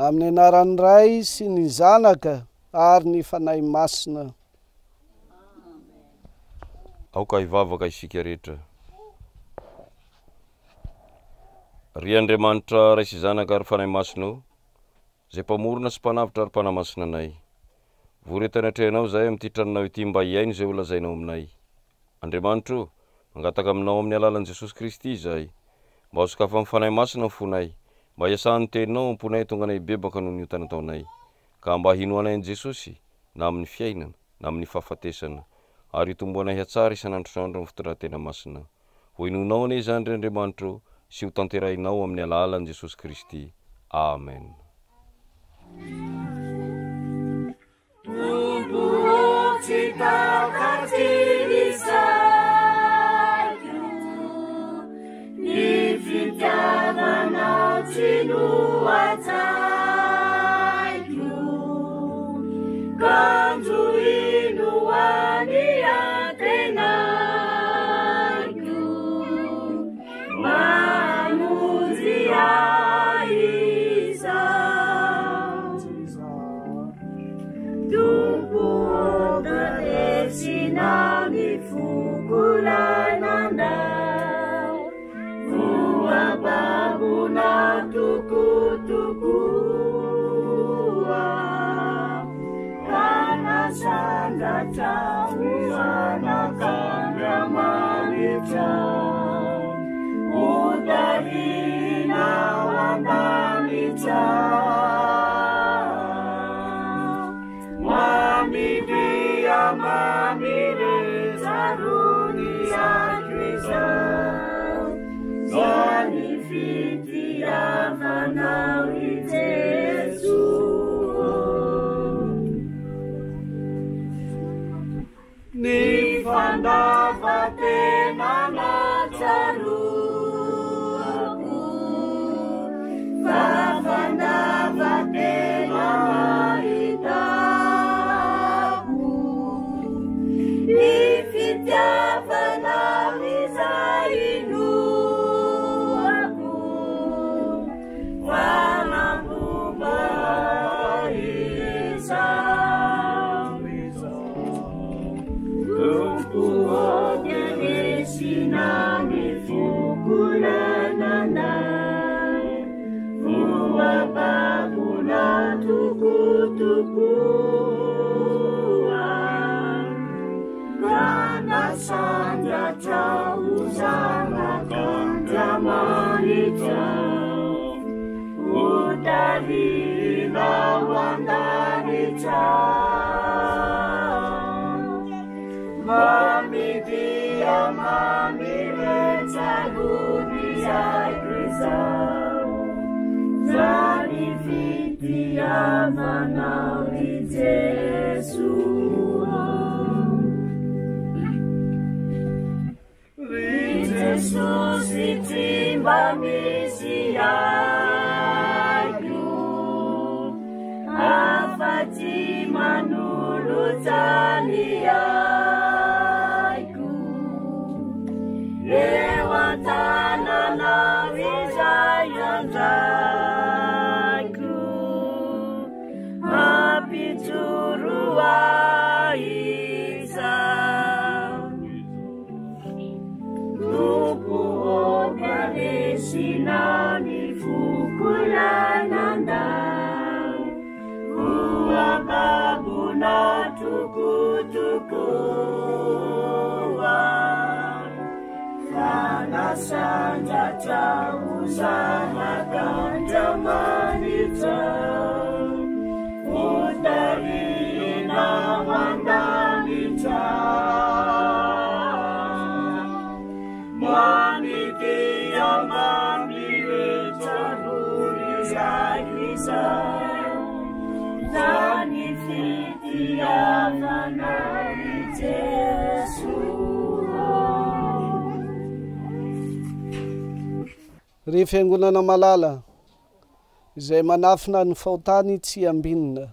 Amin'ny anaran'ny Ray sy ny Zanaka ary ny Fanahy Masina. Aoka hivavaka isika rehetra. Ry Andriamanitra Ray sy Zanaka ary Fanahy Masina, zay mpamorona sy mpanavitra ary mpanahy masina anay, voretana atrehanao zahay amin'ity tranonao ity mba hiaino zay ho lazainao aminay. Andriamanitra, mangataka aminao amin'ny alalan'i Jesosy Kristy izahay, mba ho sokafa amin'ny Fanahy Masina ny fonay, mba hiasahan'ny teninao amponay tonga anay bebaka noho ny io tanataonay, ka mba hino anay an'i Jesosy na amin'ny fiainana na amin'ny fahafatesana, ary hitombo anay hatsara isan'andro saandro amin'ny fitondratena masina. Ho inonao anay izany ry Andriamanitra, sy ho tanterahinao amin'ny alalan'i Jesosy Kristy. Amen. fitiavanao tsy loatsaiko kanjo ino any antenako mamonjy aiza Tumpo odaresina mifukulanandao Babuna tukutukua Kana sanga tawana kanga manita Udarina wandanita Mami dia mamire tarunia krisa Zani fitiavanao I Jesu Ni fandavatena tsaruako Fandavatena mahitako Ni fitiavanao izainu Kana sanja tauzana kanja manita Udarina wandanita Mami dia mami recarunia krisa Zani fitiavanao I Jesu Jesus itimba misi ayu Afati manulutani ayu Lewatana na wizayandaku Mapituru aiza Tupu odaresina mifukulanandao Babuna tukutukua Kana sanja tauzana kanja manita Udarina wandanita Mami dia mami recarunia krisa Zani fitiavanao I Jesu Ry fiangonana malala izay manafina ny fahotany tsy ambinina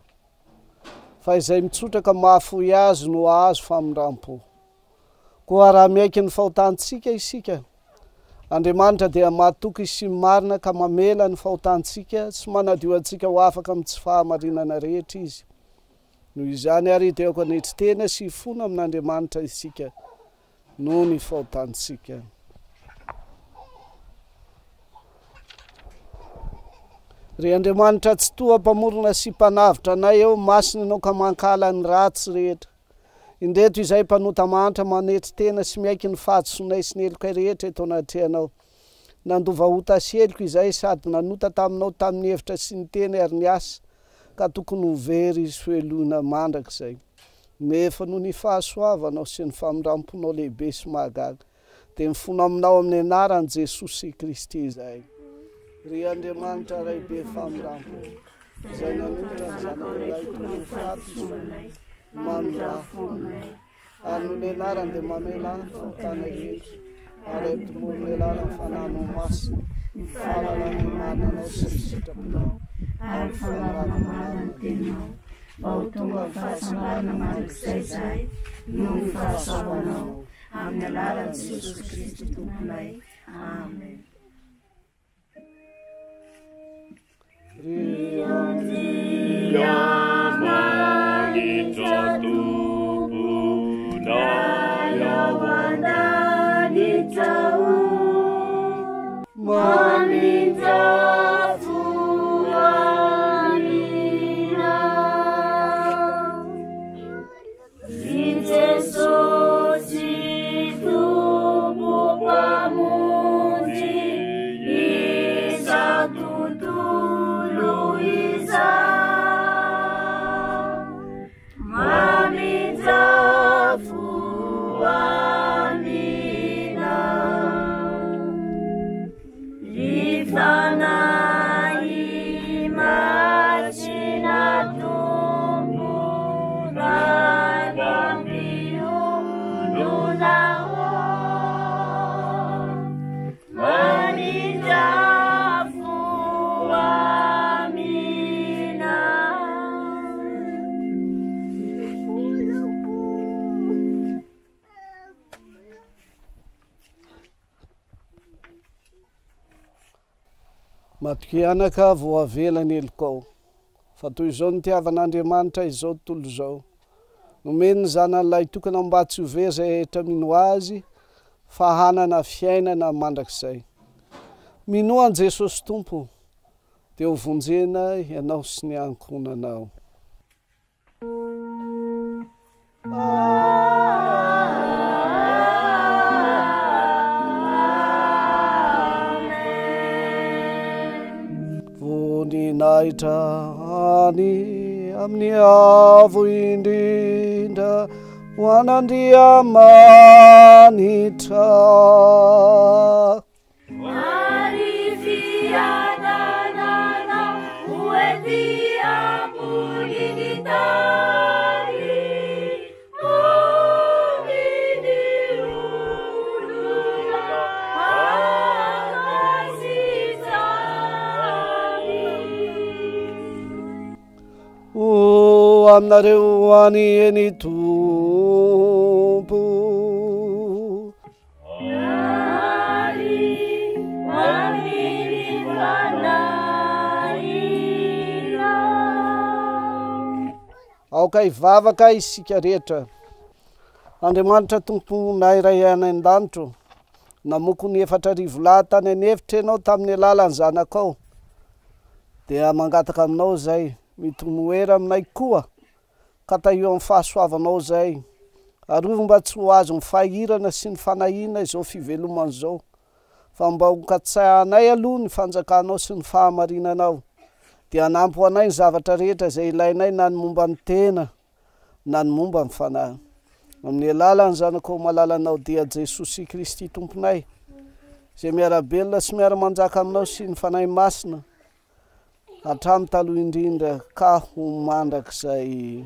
fa izay mitsotraka mahafoy azy no azo famindrampo koa raha miaiky ny fahotantsika isika Andriamanitra dia matoky sy marina ka mamela ny fahotantsika sy manadio antsika ho afaka amin'ny tsy fahamarinana rehetra izy noho izany ary dia ako anetry tena sy fona amin'Andriamanitra isika noho ny fahotantsika Ry Andriamanitra tsy toa mpamorona sy mpanavitra anay eo masina anao ka mankala ny ratsy rehetra Indreto izay mpanota mantra manetry tena sy miaiky ny fahatsonay sy ny helokay rehetra eto anatrehanao Nandova ota seliko izay sady nanota taminao tamin'ny hevitra sy ny teny ary ny asa ka tokony ho very sy hoeloina mandrakizay nefa noho ny fahasoavanao sy ny famindramponao lehibe sy mahagaga dia mifono aminao amin'ny anaran'i Jesosy Kristy izay Ry Andriamanitra ray be famindrampo izay nanombotra ny zanak'iray toy ny fahapisonay mamindrafo ary noho ny anarany dia mamela ny fahotana rehetra Areptimony ny lalany fananao masina, ny fahalalana mananao sy ny sitraponao, ary fanahy-manana tenao, mba ho tonga ny fahasambarana mandrakizay noho ny fahasahoanao, amin'ny alalan'i Jesosy Kristy tomponay. Amen. Dia manitra tomponay ao andanitra maninja foanina. I Jesosy tompo mpamonjy iza tontolo iza maninja foanina. Lifanay masina tomponay pampiolona maninja foamina. Matokianaka voavelany elokao fa toy izao nitiavan'Andriamanitra izao tontolo izao, nomeny zanan'ilay tokana mba tsy ho very zay rehetra mino azy fa hanana fiainana mandrakizay. Minoan Jesosy Tompo dia ho vonjena ianao sy ny ankohonanao. Voninahitra any amin'ny avo indrindra ho an'Andriamanitra. Mari fianana ueti ambuni ditari omini ulula akasitari. O aminareo any eny Tompo, aoka hivavaka isika rehetra. Andriamanitra tomponay iray any an-danitro, namoko ny 4,000 lahy tany anefitra ianao tamin'ny alalan'ny zanakao, dia mangataka aminao zay, mitomoera aminay koa ka taio amin'ny fahasoavanao zay. Arovy mba tsy ho azo ny fahirana sy ny fanahina izao fivelomana izao, fa mba ho katsahanay aloha ny fanjakanao sy ny fahamarinanao, dia anampy ho anay ny zavatra rehetra izay ilainay, na ny momba ny tena na ny momba ny fanahy. Amin'ny alalan'ny zanakao malalanao dia Jesosy Kristy tomponay, izay miarabelona sy miara-manjaka aminao sy ny fanahy masina hatramin'ny taloha indrindra ka ho mandrakizay.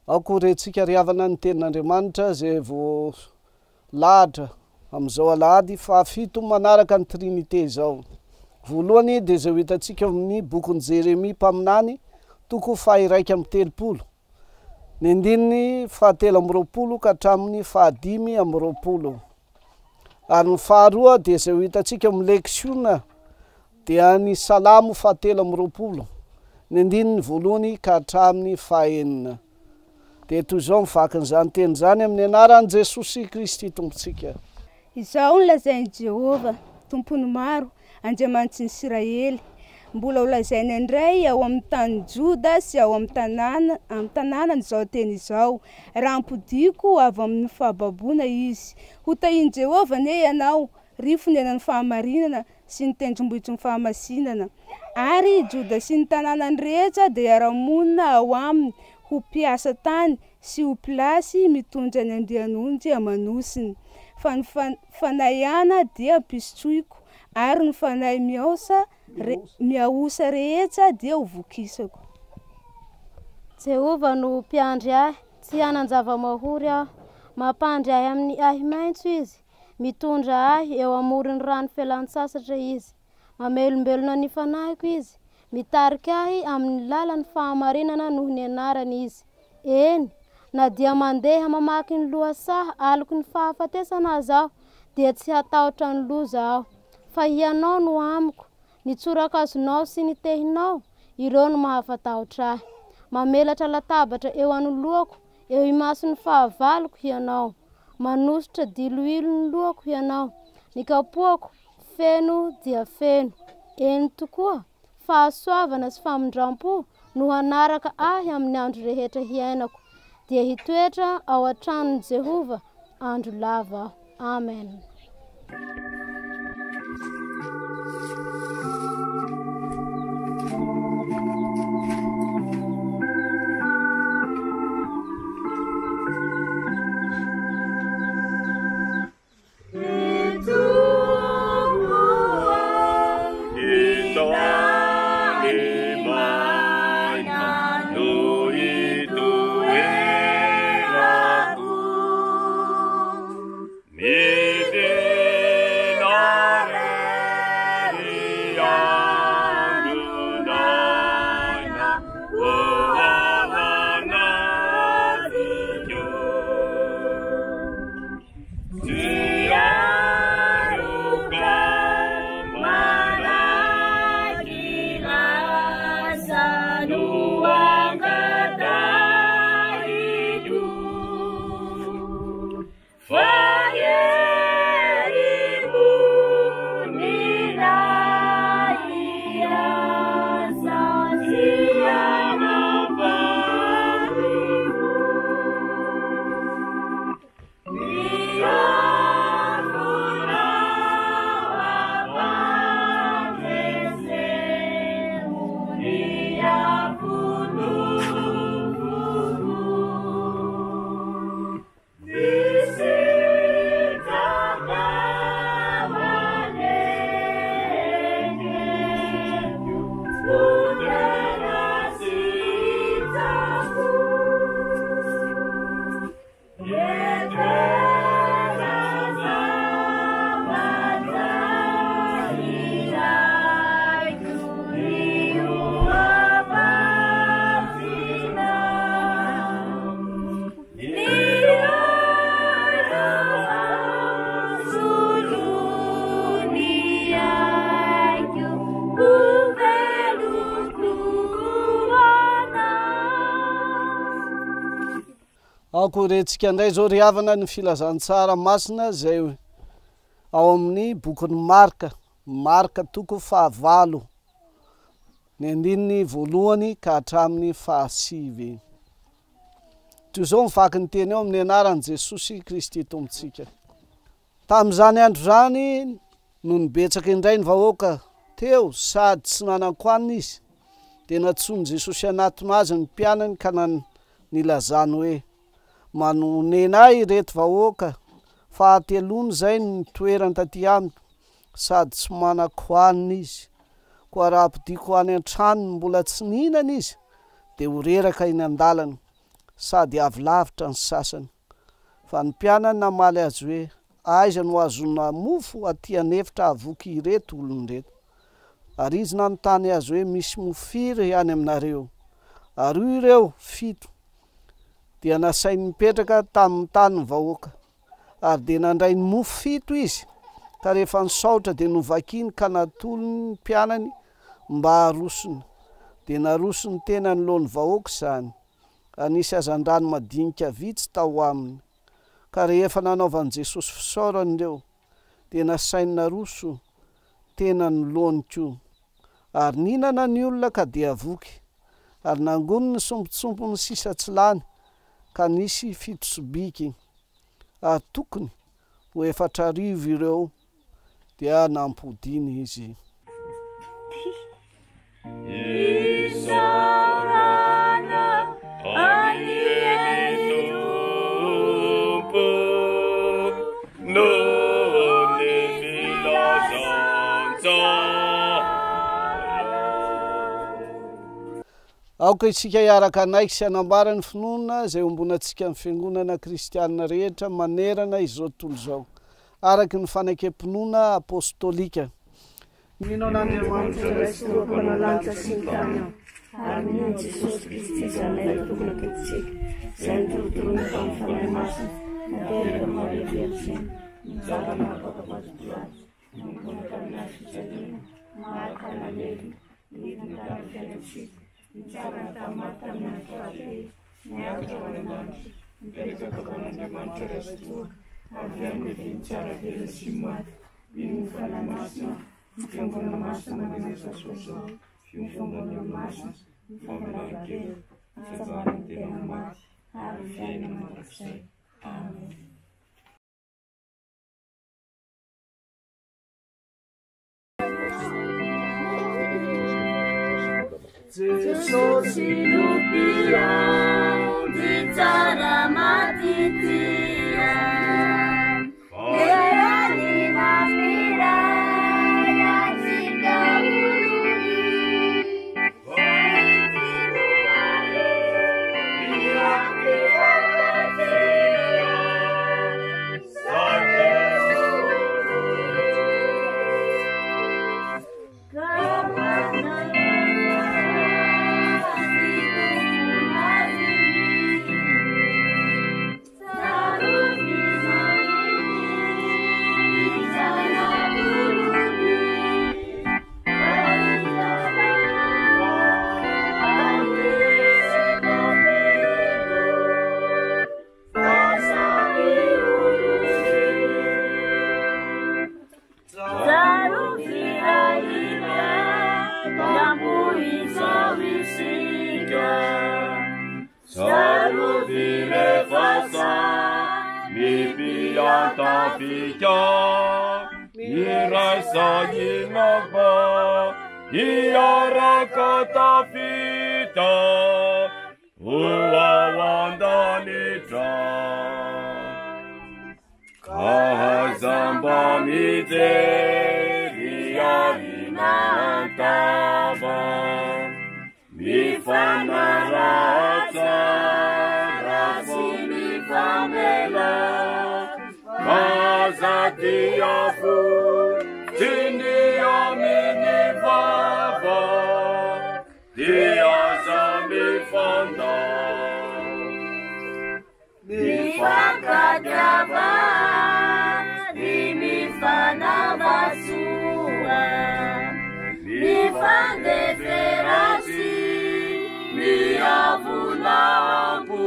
Akorentsika riavana ny tenin'Andriamanitra izay vo lahatra amin'izao alahady fa 7 manaraka ny Trinité izao. Voalohany dia izay ho hitantsika amin'ny bokin'i Jeremia mpaminany, toko 1:30, ny andininy 7:20 ka hatramin'ny 5:20. Ary ny faharoa dia izay ho hitantsika amin'ny leksiona dia ny Salamo 7:20, ny andininy 1 ka hatramin'ny 9. Dia toy izao mivakin'izany teny zany amin'ny anaran'i Jesosy Kristy tompontsika. Izao ny lazain'i Jehova, tompony maro, Andriamanitry ny Israely. Mbola ho lazainy indray ao amin'ny tany Joda sy ao amin'ny tanànany izao teny izao. Raha ampodiko avy amin'ny fahababoana izy. Ho tahiany Jehova ne ianao, rifonenan'ny fahamarinana sy ny tendrombohitry ny fahamasinana. Ary Joda sy ny tanànany rehetra dia iara-monina ao aminy, ho mpiasa tany sy ho plasy mitondra ny andian'ondry amanosiny. Fa ny fanayana dia pisotroiko ary ny fanay miaosa rehetra dia ho vokisako. Jehova no mpiandry ahy, tsy hanan-java-mahory aho. Mampandry ahy amin'ny ahy maitso izy, mitondra ahy eo amoron'ny rano fialan-tsasatra izy. Mamelombelona ny fanahiko izy, mitarika ahy amin'ny lalan'ny fahamarinana noho ny anarany izy. Eny, na dia mandeha mamaky ny lohasaha aloko ny fahafatesana azy aho, dia tsy hatahotra ny loza aho. Fa ianao no amiko, ny tsorakazonao sy ny tehinao, ireo no mahafatahotra ahy. Mamelatra latabatra eo anolohako, eo imason'ny fahavaloko ianao. Manositra diloilo ny lohako ianao. Ny kapohako feno dia feno. Eny tokoa, fahasoavana sy famindram-po no hanaraka ahy amin'ny andro rehetra hiainako, dia hitoetra ao an-tranon'i Jehova andro lava aho. Amen. Akorentsika indray zao ry havana ny filazantsara masina zay ao amin'ny bokyny marka toko 9 ny andininy voalohany ka hatramin'ny 10. Toy zao mifaky ny teny eo amin'ny anaran'i Jesosy Kristy tompontsika. Tamin'izany andro zany no nibetsaka indray ny vahoaka teo sady tsy nanan-koanina izy, dia natsony Jesosy anatiny azy ny mpianany ka nilazany hoe: manonena ireto vahoaka, fahatelony zay ny toerany taty amiko, sady tsy manan-koanina izy. Koa raha ampidiko any an-tranony mbola tsy nihinana izy, dia ho reraka iny an-dalana, sady avy lavitra ny sasany. Fa ny mpianany namaly azy hoe: aiza no azona mofo aty anefitra avoky ireto olony reto? Ary izy nanontany azy hoe: misy mofo firy any aminareo? Ary ireo 7. Dia nasainy mipetraka tamin'ny tany ny vahoaka, ary dia nandray ny mofo 7 izy. Ka rehefa nisaotra dia novakiny ka natolony ny mpianany mba harosony, dia narosony tena ny loan'ny vahoaka izany. Anisy hazan-drano madinika vitsy tao aminy. Ka rehefa nanaovan'i Jesosy fisaorany ireo, dia nasainy naroso tena ny loany koa. Ary ninana ny olona ka dia voky, ary nangony ny sompitsompony sisa tsy lany, ka nisy 7 sobiky. Ary tokony ho 4,000 ireo, dia nampodiny izy. aoka isika iaraka anaiky sy anambarany finoana zay ombonatsika amin'ny fiangonana kristianina rehetra manerana izao tontolo zao araky ny fanakem-pinoana apôstôlika. Mino an'Andriamanitra Raisoapana lanitra sy ny tany ao ary mino Jesosy Kristy zanay tokony aketisika zay nitorotorona tamin'ny fanahy masina nateraka Maria Versainy nitsara napakapatopilady niponaka amin'ny fitsaliana maraka nalely nidiny tamin'ny fiainantsika nitsara tamaty tamin'ny antorately niakatra ao an-danitra nipetraka tao an'Andriamanitra Raisoa avy amin'ny vinitsara vela sy maty mino ny fanahy masina ny fiangonana masina mananasasozao ny fiangonana masina ny famelaran-kely ny fiavarany tena maty ary fiaina mandrakizay. Amen. Jesosy lupiao di tsara matitia Erani mafira ya zika uluni Waitilu ale Iaki wakatia Sake uluni Kapana Salutile fasa, mi pianta fica, mi rasa inaba, iara kata fita, uawanda nitra. Kahazamba miseria vinantaba, mi fanarata. Mazatiafu, Tindia mini vava, Diaza mi fonda, mi fakadava, mi fanavasua, mi fandeferasi, mi avunapu.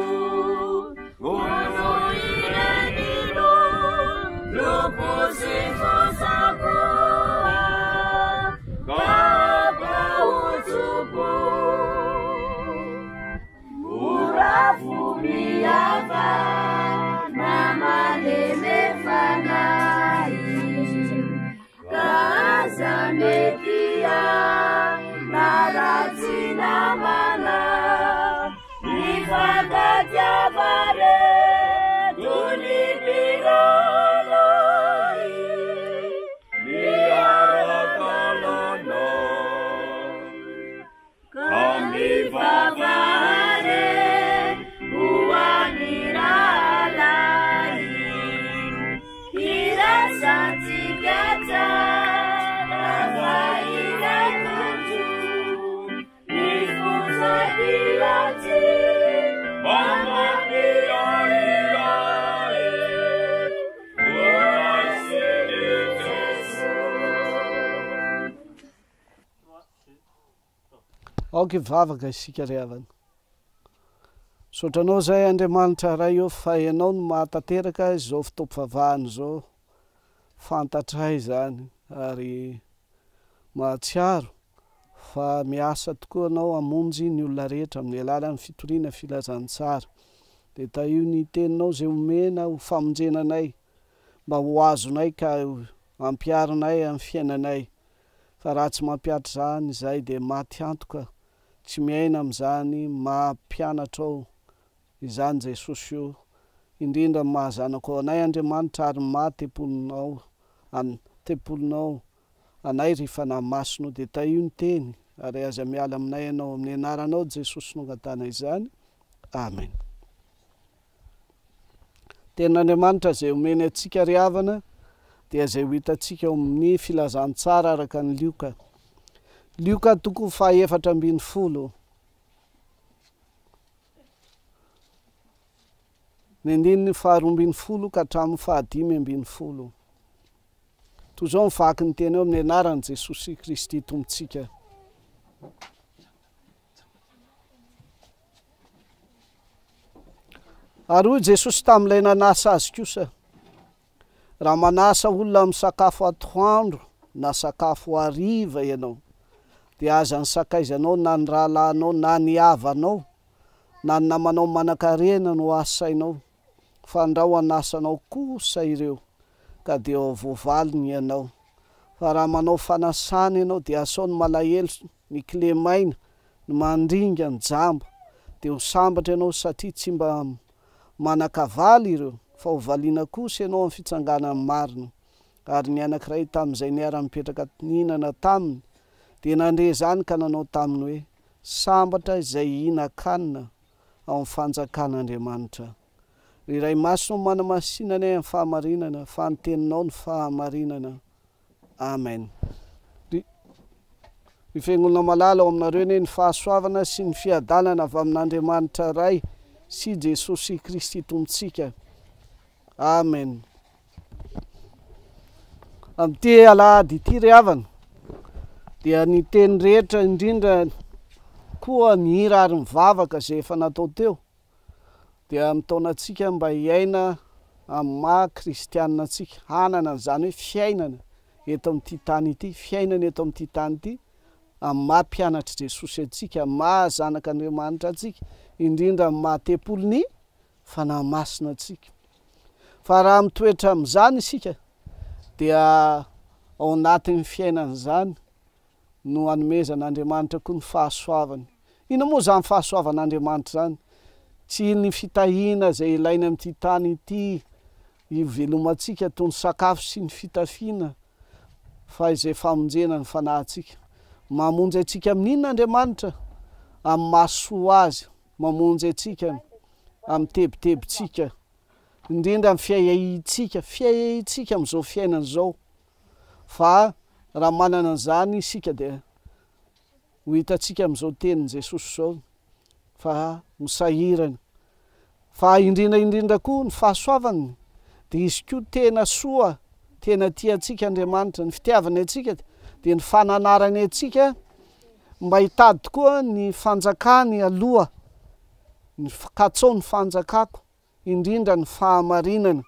Aoky vavaka isika riavana. Sotranao zay Andriamanitra ray eo fa ianao no mahatateraka izao fitaopivavahany zao fantatray zany ary mahatsiaro fa miasa tokoa anao amonjy ny olona rehetra amin'ny alalan'ny fitoriana filazantsara. De ta io ny teninao zay omena ho famonjenanay mba ho azonay ka ampiarinay amin'ny fiainanay. Fa raha tsy mampiatra zany zay de maty antoka. Tsy miaina amin'izany mampianatra ao izany Jesosy io indrindra mahazanako ao anay Andriamanitra ary tempolinao anay ry fanahy masino de ta io ny teny ary aza miala aminay ianao amin'ny anaranao Jesosy nongatana izany. Amen. Tenin'Andriamanitra zay omeny atsika riavana dia zay ho hitantsika eo amin'ny filazantsara araka ny Lioka. Lioka 4:40. Ny andininy 4:20 ka hatramin'ny 5:10. Toy izao mivaky ny teny eo amin'ny anaran'i Jesosy Kristy Tompontsika. Ary hoy Jesosy tamin'ilay nanasa azy kosa, raha manasa olona amin'ny sakafo atoandro na sakafo hariva ianao, dia aza ny sakaizanao na ny rahalahinao na ny havanao na ny namanao manan-karena no asainao, fa andrao anasanao kosa ireo ka dia ao voavaliny ianao. Fa raha manao fanasana ianao dia asao ny malahelo, ny kilemaina, ny mandringa, ny jamba, dia ho sambatra ianao satria tsy mba manan-kavaly ireo, fa ho valiana kosa ianao amin'ny fitsanganan'ny marina. Ary ny anankiray tamin'izay niara-mipetraka nihinana taminy dia nandre zany ka nanao taminy hoe, sambatra izay hihinan-kanina ao amin'ny fanjakan'Andriamanitra. Ry Ray Masina manamasinana amin'ny fahamarinana, fa ny teninao ny fahamarinana. Amen. Ny fiangonana malala ao aminareo ny fahasoavana sy ny fiadanana avy amin'Andriamanitra Ray sy Jesosy Kristy Tompontsika. Amen. Amin'ity alahady ity ry havana dia ny teny rehetra indrindra koa ny hira ary mivavaka zay efa natao teo dia mitaonantsika mba hiaina amin'ny maha kristianina antsika, hanana n'izany hoe fiainana eto amin'ity tany ity, fiainana eto amin'ity tany ity amin'ny maha mpianatra Jesosy antsika, maha zanak'Andriamanitra antsika, indrindra amin'ny maha tempolony fanahy masina antsika. Fa raha mitoetra amin'izany isika dia ao anatin'ny fiainana izany no hanomezan'Andriamanitra koa ny fahasoavany. Ina moa zany fahasoavan'Andriamanitra zany? Tsy ny fitahiana zay ilaina amin'ity tany ity ivelomantsika toy ny sakafo sy ny fitafiana, fa izay famonjena ny fanahintsika. Mamonjy antsika amin'inona Andriamanitra? Amin'ny mahasoa azy, mamonjy antsika amin'ny tebitebitsika, indrindra amin'ny fiahiahintsika amin'izao fiainana izao. Fa raha manana an'izany isika dia ho hitantsika amin'izao tenin' Jesosy izao fa misahirana. Fa indrindra koa ny fahasoavany dia izy koa tena soa, tena tiantsika Andriamanitra. Ny fitiavany antsika dia ny fananarany antsika mba hitady tokoa ny fanjakany aloha, ny katsao ny fanjakako, indrindra ny fahamarinana.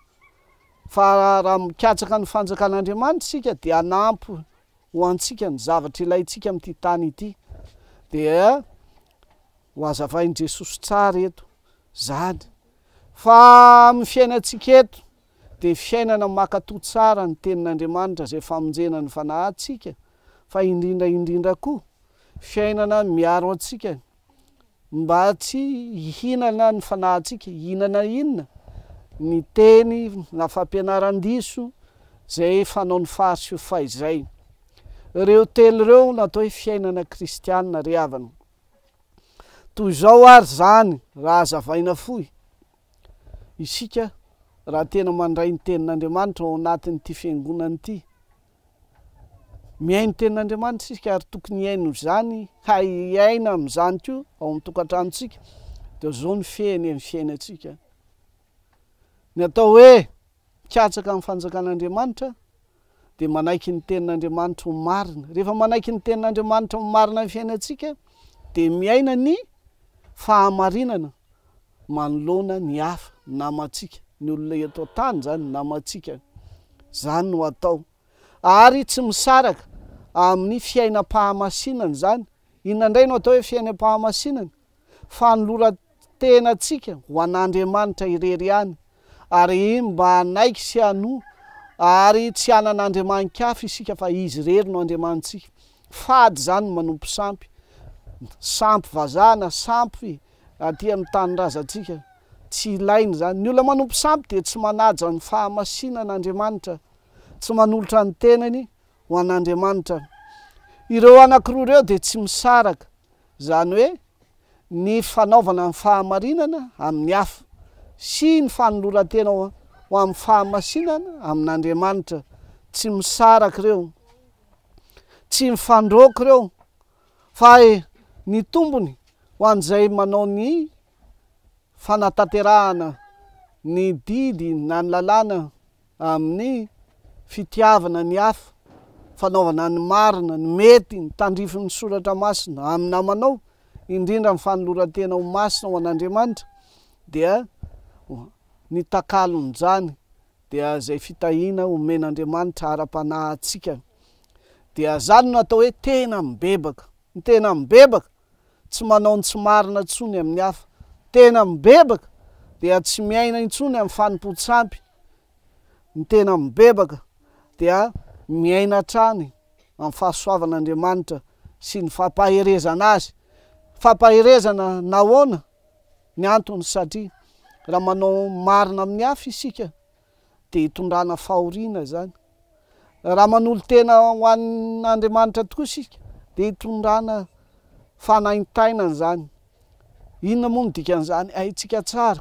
Fa raha mikatsaka ny fanjakan'Andriamanitra isika dia hanampy ho antsika ny zavatra ilaintsika amin'ity tany ity. Dia ho azavain'i Jesosy tsara eto zany. Fa amin'ny fiainantsika eto dia fiainana makatoa tsara ny tenin'Andriamanitra zay famonjena ny fanahintsika, fa indrindra koa fiainana miaro antsika mba tsy hihinana ny fanahintsika. Hihinana inona? Ny teny na fampianaran-diso zay fanao ny fary sy fahaizay. Ireo telo ireo natao hoe fiainana kristianina ry havana. Toy izao ary zany raha azavaina fohy isika raha tena mandray ny tenin'Andriamanitra ao anatin'ity fiangonana ity. Miaino tenin'Andriamanitra isika ary tokony hiaino izany, hiaina amin'izany koa ao amin'ny tokantranontsika. Dia zao ny fehiny amin'ny fiainantsika. Ny atao hoe mikatsaka amin'ny fanjakan'Andriamanitra dia manaiky ny tenin'Andriamanitra ho marina. Rehefa manaiky ny tenin'Andriamanitra ho marina ny fiainantsika dia miaina ny fahamarinana manoloana ny hafa, namantsika, ny olona eto tany zany namantsika. Zany no atao. Ary tsy misaraka amin'ny fiainam-pahamasinana zany. Inona indray no atao hoe fiainam-pahamasinana? Fanoloran-tenantsika ho an'Andriamanitra irery ihany. Ary mba hanaiky sy hanoa ary tsy hanan'andriamanin-kafa isika fa izy irery no andriamanitsika. Fady zany manompo sampy, sampy vazana, sampy aty amin'ny tanindrazantsika. Tsy ilainy zany. Ny olona manompo sampy dia tsy manaja ny fahamasinan'Andriamanitra, tsy manolotra ny tenany ho an'Andriamanitra. ireo anankiroa reo de tsy misaraka zany hoe ny fanaovana ny fahamarinana amin'ny hafa sy ny fanolorantena ho amin'ny fahamasinana amin'Andriamanitra tsy misaraka reo, tsy mifandroky reo, fa ny tombony ho an'izay manao ny fanatanterahana ny didy na ny lalàna amin'ny fitiavana ny hafa, fanaovana ny marina, ny mety, ny tandrify ny soratra masina amin'ny namanao, indrindra ny fanolorantena ho masina ho an'Andriamanitra, dia ny takalon'izany dia zay fitahina omen'Andriamanitra ara-panahy antsika. Dia zany no atao hoe tena mibebaka. Ny tena mibebaka tsy manao ny tsy marina intsony amin'ny hafa. Tena mibebaka dia tsy miaina intsony amin'ny fanompo-tsampy. Ny tena mibebaka dia miaina hatrany amin'ny fahasoavan'Andriamanitra sy ny fampaherezana azy. Fampaherezana nahoana? Ny antony satria raha manao marina amin'ny hafa isika dia hitondrana fahoriana zany. Raha manolo tena ho an'Andriamanitra tokoa isika dia hitondrana fanaintainana zany. Inona moa no dikan'izany? Haitsika tsara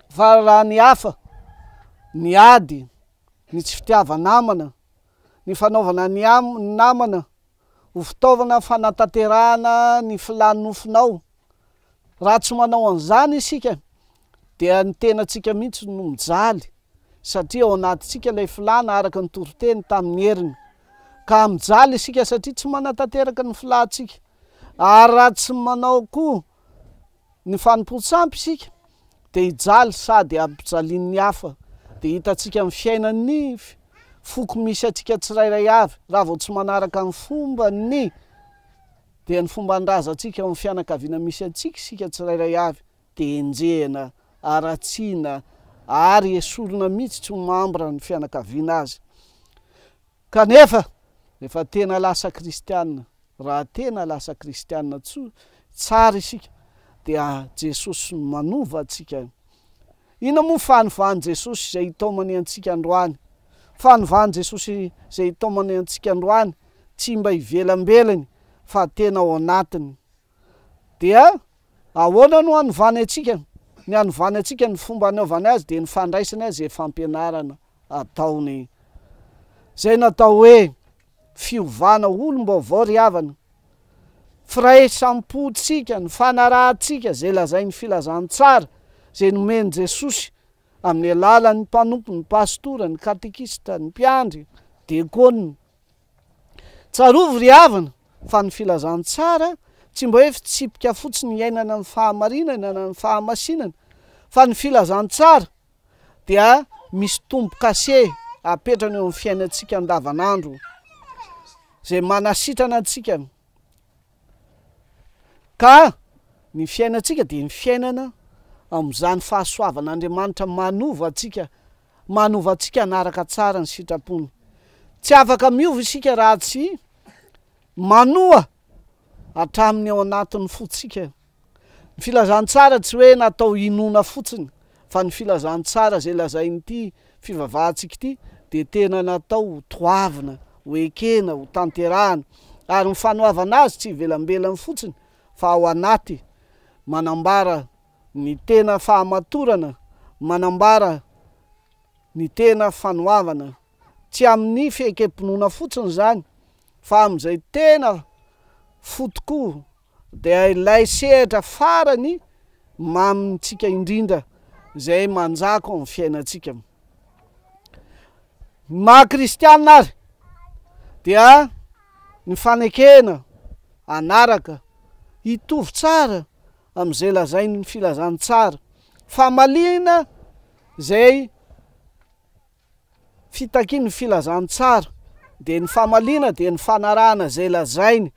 fa raha ny hafa, ny ady, ny tsy fitiava-namana, ny fanaovana ny namana ho fitaovana fanatanterahana ny filanofinao, raha tsy manao an'izany isika dia ny tenantsika mihitsy no mijaly, satria ao anatintsika ilay filana araka ny toroteny tamin'ny heriny, ka mijaly isika satria tsy manatanteraka ny filantsika. Ary raha tsy manao koa ny fanompo-tsampy isika dia hijaly sady ampijalian'ny hafa. Dia hitantsika amin'ny fiainan'ny foko misy atsika tsirairay avy raha vao tsy manaraka ny fombany dia ny fomban-drazantsika amin'ny fianakaviana misy atsika isika tsirairay avy dia enjehana, aratsiana ary esorina mihitsy tsy mambra ny fianakaviana azy. Kanefa efa tena lasa kristianina, raha tena lasa kristianina tsara isika dia Jesosy manova atsika. Ina moa fanovany Jesosy izay hitaomany antsika androany? Fanovany Jesosy izay hitaomany antsika androany tsy mba hivelambelany fa tena ao anatiny. Dia ahoana no hanovany atsika? Ny hanovany atsika ny fomba hanaovany azy dia ny fandraisany azy zay fampianarana ataony. Zay natao hoe fiovana olom-baovao ry havana, firaisam-potsika, ny fanarahantsika zay lazay ny filazantsara zay nomeny Jesosy amin'ny alalan'ny mpanompo, ny pastora, ny katekista, ny mpiandry, diakônina. Tsarovo ry havana fa ny filazantsara tsy mba hoe fitsipika fotsiny iainana ny fahamarinana na ny fahamasinana, fa ny filazantsara dia misy tombo-kase apetrany eo amin'ny fiainantsika andavanandro zay manasitrana antsika. Ka ny fiainantsika dia ny fiainana amin'izany fahasoavan'Andriamanitra manova atsika anaraka tsara ny sitrapony. Tsy afaka miova isika raha tsy manoa hatramin'ny ao anatin'ny fotsika. Ny filazantsara tsy hoe natao inona fotsiny, fa ny filazantsara zay lazain'ity fivavahantsika ity dia tena natao ho toavina, ho ekena, ho tanterahana. Ary ny fanoavana azy tsy ivelambelany fotsiny fa ao anaty manambara ny tena fahamatorana, manambara ny tena fanoavana, tsy amin'ny fihekem-pinoana fotsiny zany fa amin'izay tena fotokoa dia ilay sehatra farany mamintsika indrindra zay manjaka amin'ny fiainantsika. Maha-kristianina ary dia ny fanekena anaraka hitovy tsara amin'izay lazainy ny filazantsara, famalina zay fitakiany filazantsara, dia ny famalina dia ny fanarahana zay lazainy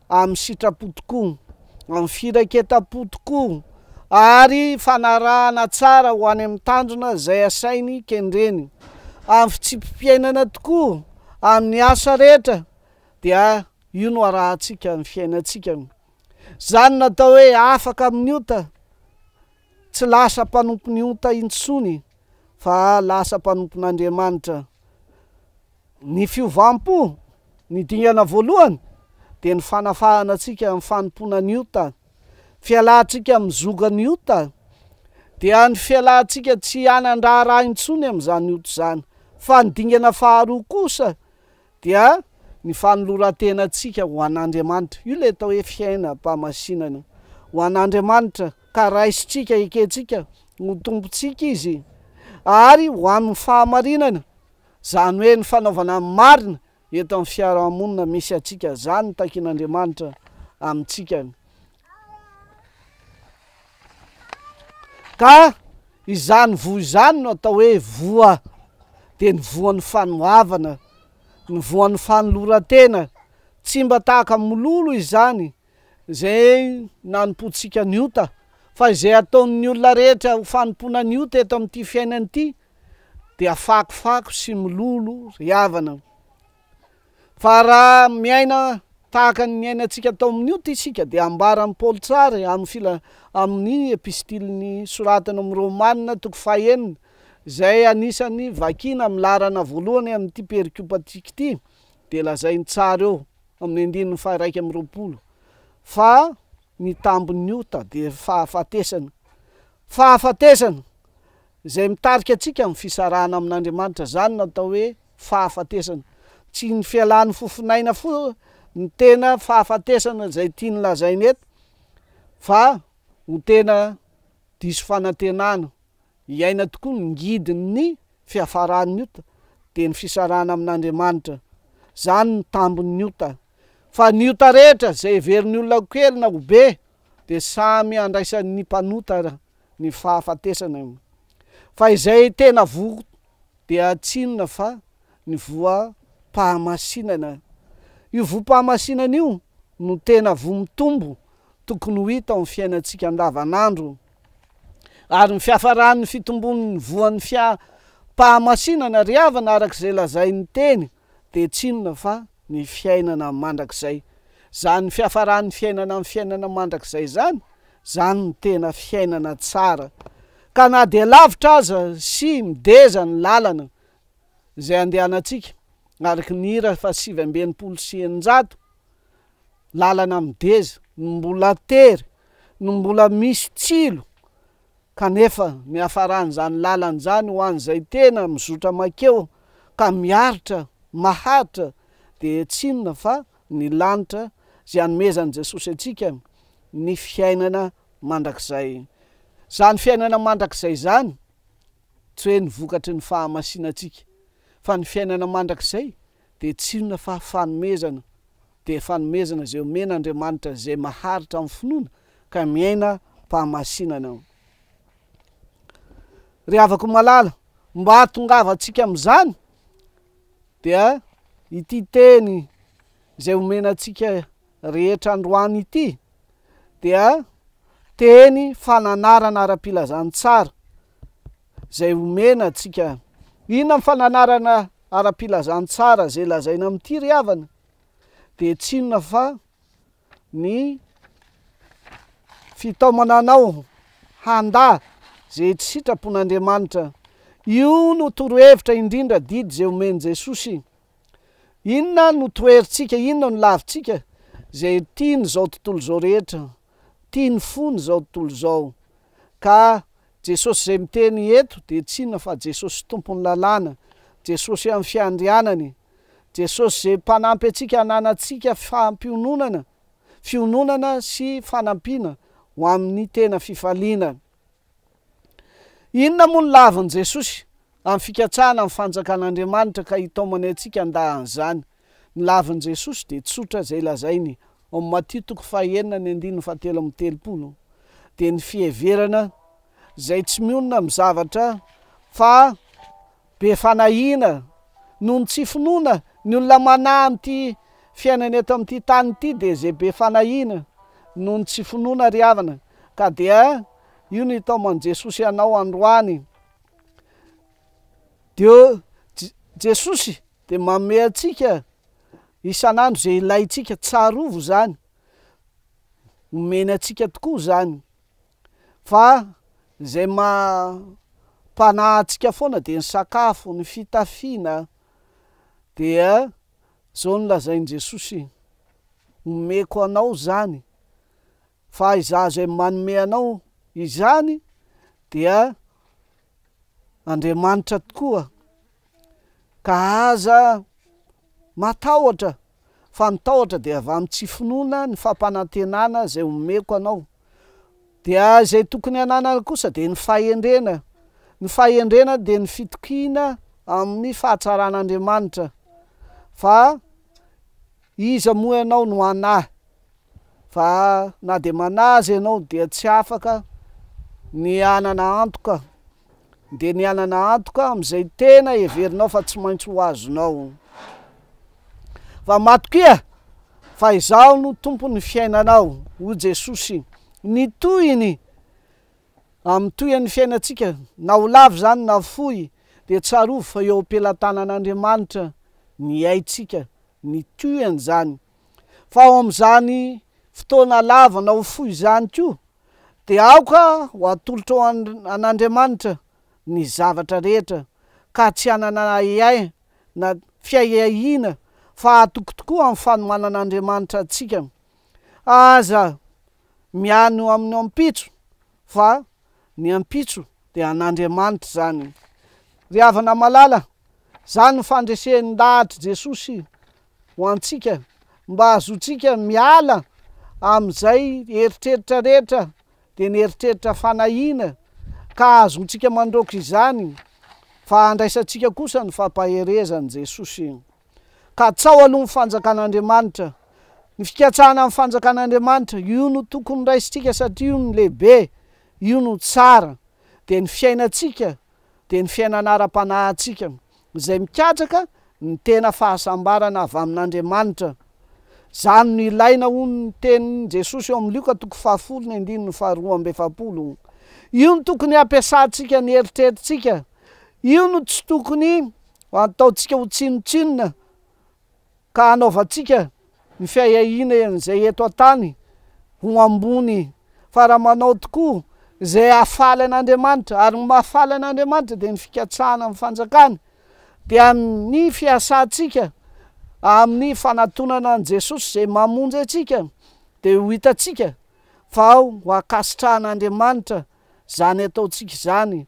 amin'ny sitrapo-tokoa, amin'ny firaketam-po-tokoa, ary fanarahana tsara ho any amin'ny tanjona zay asainy kendreny, amin'ny fitsipim-piainana tokoa, amin'ny asa rehetra, dia io no arahantsika amin'ny fiainantsika. Zany natao hoe afaka amin'ny ota, tsy lasa mpanompon'ny ota intsony fa lasa mpanompon'Andriamanitra. Ny fiovampo ny dingana voalohany dia ny fanafahana antsika amin'ny fanompona ny ota, fialantsika mizoga ny ota, dia ny fialantsika tsy hanan-draharaha intsony amin'izany ota zany, fa nydingana faharoa kosa dia ny fanoloran-tenantsika ho an'Andriamanitra. Io le atao hoe fiainam-pamasinana ho an'Andriamanitra, ka raisitsika ekentsika ho tompontsika izy, ary ho amin'ny fahamarinana, zany hoe ny fanaovana marina eto amin'ny fiarahamonina misy atsika. Zany ny takin'Andriamanitra amintsika. Ka izany voa izany no atao hoe voa, dia ny voan'ny fanoavana, ny voan'ny fanoloran-tena, tsy mba tahaka mololo izany zay nanompontsika ny ota, fa izay ataon'ny olona rehetra ho fanompona ny ota eto amin'ity fiainany ity dia fakofako sy mololo riavana. Fa raha miaina tahaka ny miainantsika tao amin'ny ota isika dia ambaran'ny Paoly tsara amin'ny epistiliny soratana amin'ny Romanina 9 zay anisany vakina milarana voalohany amin'ity perikopatika ity, dia lazainy tsara eo amin'ny 1:20 fa ny tambon'ny ota dia fahafatesana, fahafatesana zay mitarika atsika amin'ny fisarahana amin'Andriamanitra. Zany natao hoe fahafatesana, tsy ny fialan'ny fofinaina fo ny tena fahafatesana zay tiany lazainy eto, fa ho tena diso fanantenana, iaina tokoa ngidiny fiafaran'ny ota dia ny fisarahana amin'Andriamanitra. Zany ny tambon'ny ota. Fa ny ota rehetra zay heverin'ny olona kely na ho be dia samy andraisan'ny mpanota ny fahafatesana. Fa izay tena voa dia tsinona fa ny voam-pahamasinana. Io voam-pahamasinana io no tena voa mitombo tokony ho hita amin'ny fiainantsika andavanandro, ary ny fiafaran'ny fitombon'ny voan'ny pahamasinana riavana arak'izay lazainy teny dia tsinona fa ny fiainana mandrakizay. Zany fiafaran'ny fiainana amin'ny fiainana mandrakizay zany, zany ny tena fiainana tsara. Ka na dia lavitra aza sy mideza ny lalana zay andehanantsika, araky ny hira fa 7:9 lalana mideza, no mbola tery, no mbola misy tsilo, kanefa ny hafaran'izany lalana zany ho an'izay tena mizotra makeo ka miaritra maharitra dia tsinona fa ny lanitra zay anomezan'i Jesosy atsika, ny fiainana mandrakizay. Zany fiainana mandrakizay zany tsy hoe ny vokatry ny fahamasinantsika, fa ny fiainana mandrakizay dia tsinona fa fanomezana, dia fanomezana zay omen'Andriamanitra zay maharitra amin'ny finoana ka miaina pahamasinana. Riavako malala, mba hatongava antsika amin'izany dia ity teny zay omenantsika rehetra androany ity dia teny fananarana ara-pilazany tsara zay omena antsika. Inona ny fananarana ara-pilazany tsara zay lazaina amin'ity riavana dia tsinona fa ny fitaomananao handa zay tsy sitrapon'Andriamanitra. Io no torohevitra indrindra didy zay omen'i Jesosy. Inona no toherintsika, inona no lavitsika zay tiany zao tontolo zao rehetra, tiany fony zao tontolo zao. Ka Jesosy zay miteny eto dia tsinona fa Jesosy tompon'ny lalàna, Jesosy amin'ny fiandrianany, Jesosy zay mpanampy atsika hananatsika fampiononana, fiononana sy fanampiana ho amin'ny tena fifaliana. Inona moa ny lavin'i Jesosy amin'ny fikatsahana amin'ny fanjakan'Andriamanitra ka hitaomany atsika andahan'izany? Ny lavin'i Jesosy dia tsotra zay lazainy ao amin'ny Matthieu 9:7-30 dia ny fiheverana zay tsy mionona amin'ny zavatra fa be fanahina noho ny tsy finoana. Ny olona manahy amin'ity fiainana eto amin'ity tany ity dia zay be fanahina noho ny tsy finoana riavana, ka dia io ny hitaoman'i Jesosy anao androany. Dia Jesosy dia manome atsika isan'andro zay ilayntsika, tsarovo zany, omeny atsika tokoa zany, fa zay mampanahy atsika foana dia ny sakafo, ny fitafiana. Dia zao no lazain'i Jesosy omeko anao zany fa iza zay manome anao izany dia Andriamanitra tokoa ka aza matahotra fa mitahotra dia avy amin'ny tsy finoana ny fampanantenana zay omeko anao dia zay tokony ananana kosa dia ny fahendrena dia ny fitokiana amin'ny fahatsaran'Andriamanitra fa iza moa ianao no anahy fa na dia manazy ianao dia tsy afaka ny anana antoka dia ny anana antoka amin'izay tena heverinao fa tsy maintsy ho azonao fa matokia fa izaho no tompony fiainanao ho Jesosy ny tohiny amin'ny tohin'ny fiainantsika na ho lavo zany na fohy dia tsarovy fa eo am-pelatanan'Andriamanitra ny aintsika ny tohiny zany fa ao amin'izany fotoana lava na ho fohy zany koa dia aoka ho atolotra ao an'Andriamanitra ny zavatra rehetra ka tsy anana iay na fiaiahina fa atoko tokoa amin'ny fanomanan'Andriamanitra atsika aza miano amin'ny ampitso fa ny ampitso dia an'Andriamanitra zany ry havana malala zany ny fandreseny lahatra Jesosy ho antsika mba azotsika miala amin'izay eritreritra rehetra dia ny eritreritra fanahina ka azontsika mandroaka izany fa andraisantsika kosa ny fampaherezany Jesosy ka tsao aloha ny fanjakan'Andriamanitra ny fikatsahana amin'ny fanjakan'Andriamanitra io no tokony raisitsika satria io no lehibe io no tsara dia ny fiainantsika dia ny fiainanara-panahintsika izay mikatraka ny tena fahasambarana avy amin'Andriamanitra zany no ilaina ho ny tenin'ny Jesosy eo amin'ny Luka 10:12-13 io no tokony ampiasantsika ny eritrerititsika io no tsy tokony ataontsika ho tsinotsinona ka hanaovantsika ny fiaiahina izay eto an-tany ho ambony fa raha manao tokoa zay ahafaly an'Andriamanitra ary ny mahafaly an'Andriamanitra dia ny fikatsahana amin'ny fanjakana dia amin'ny fiasantsika amin'ny fanatonana an' Jesosy zay mamonjy atsika dia ho hitatsika fa ho akasitrahan'Andriamanitra zany ataontsika zany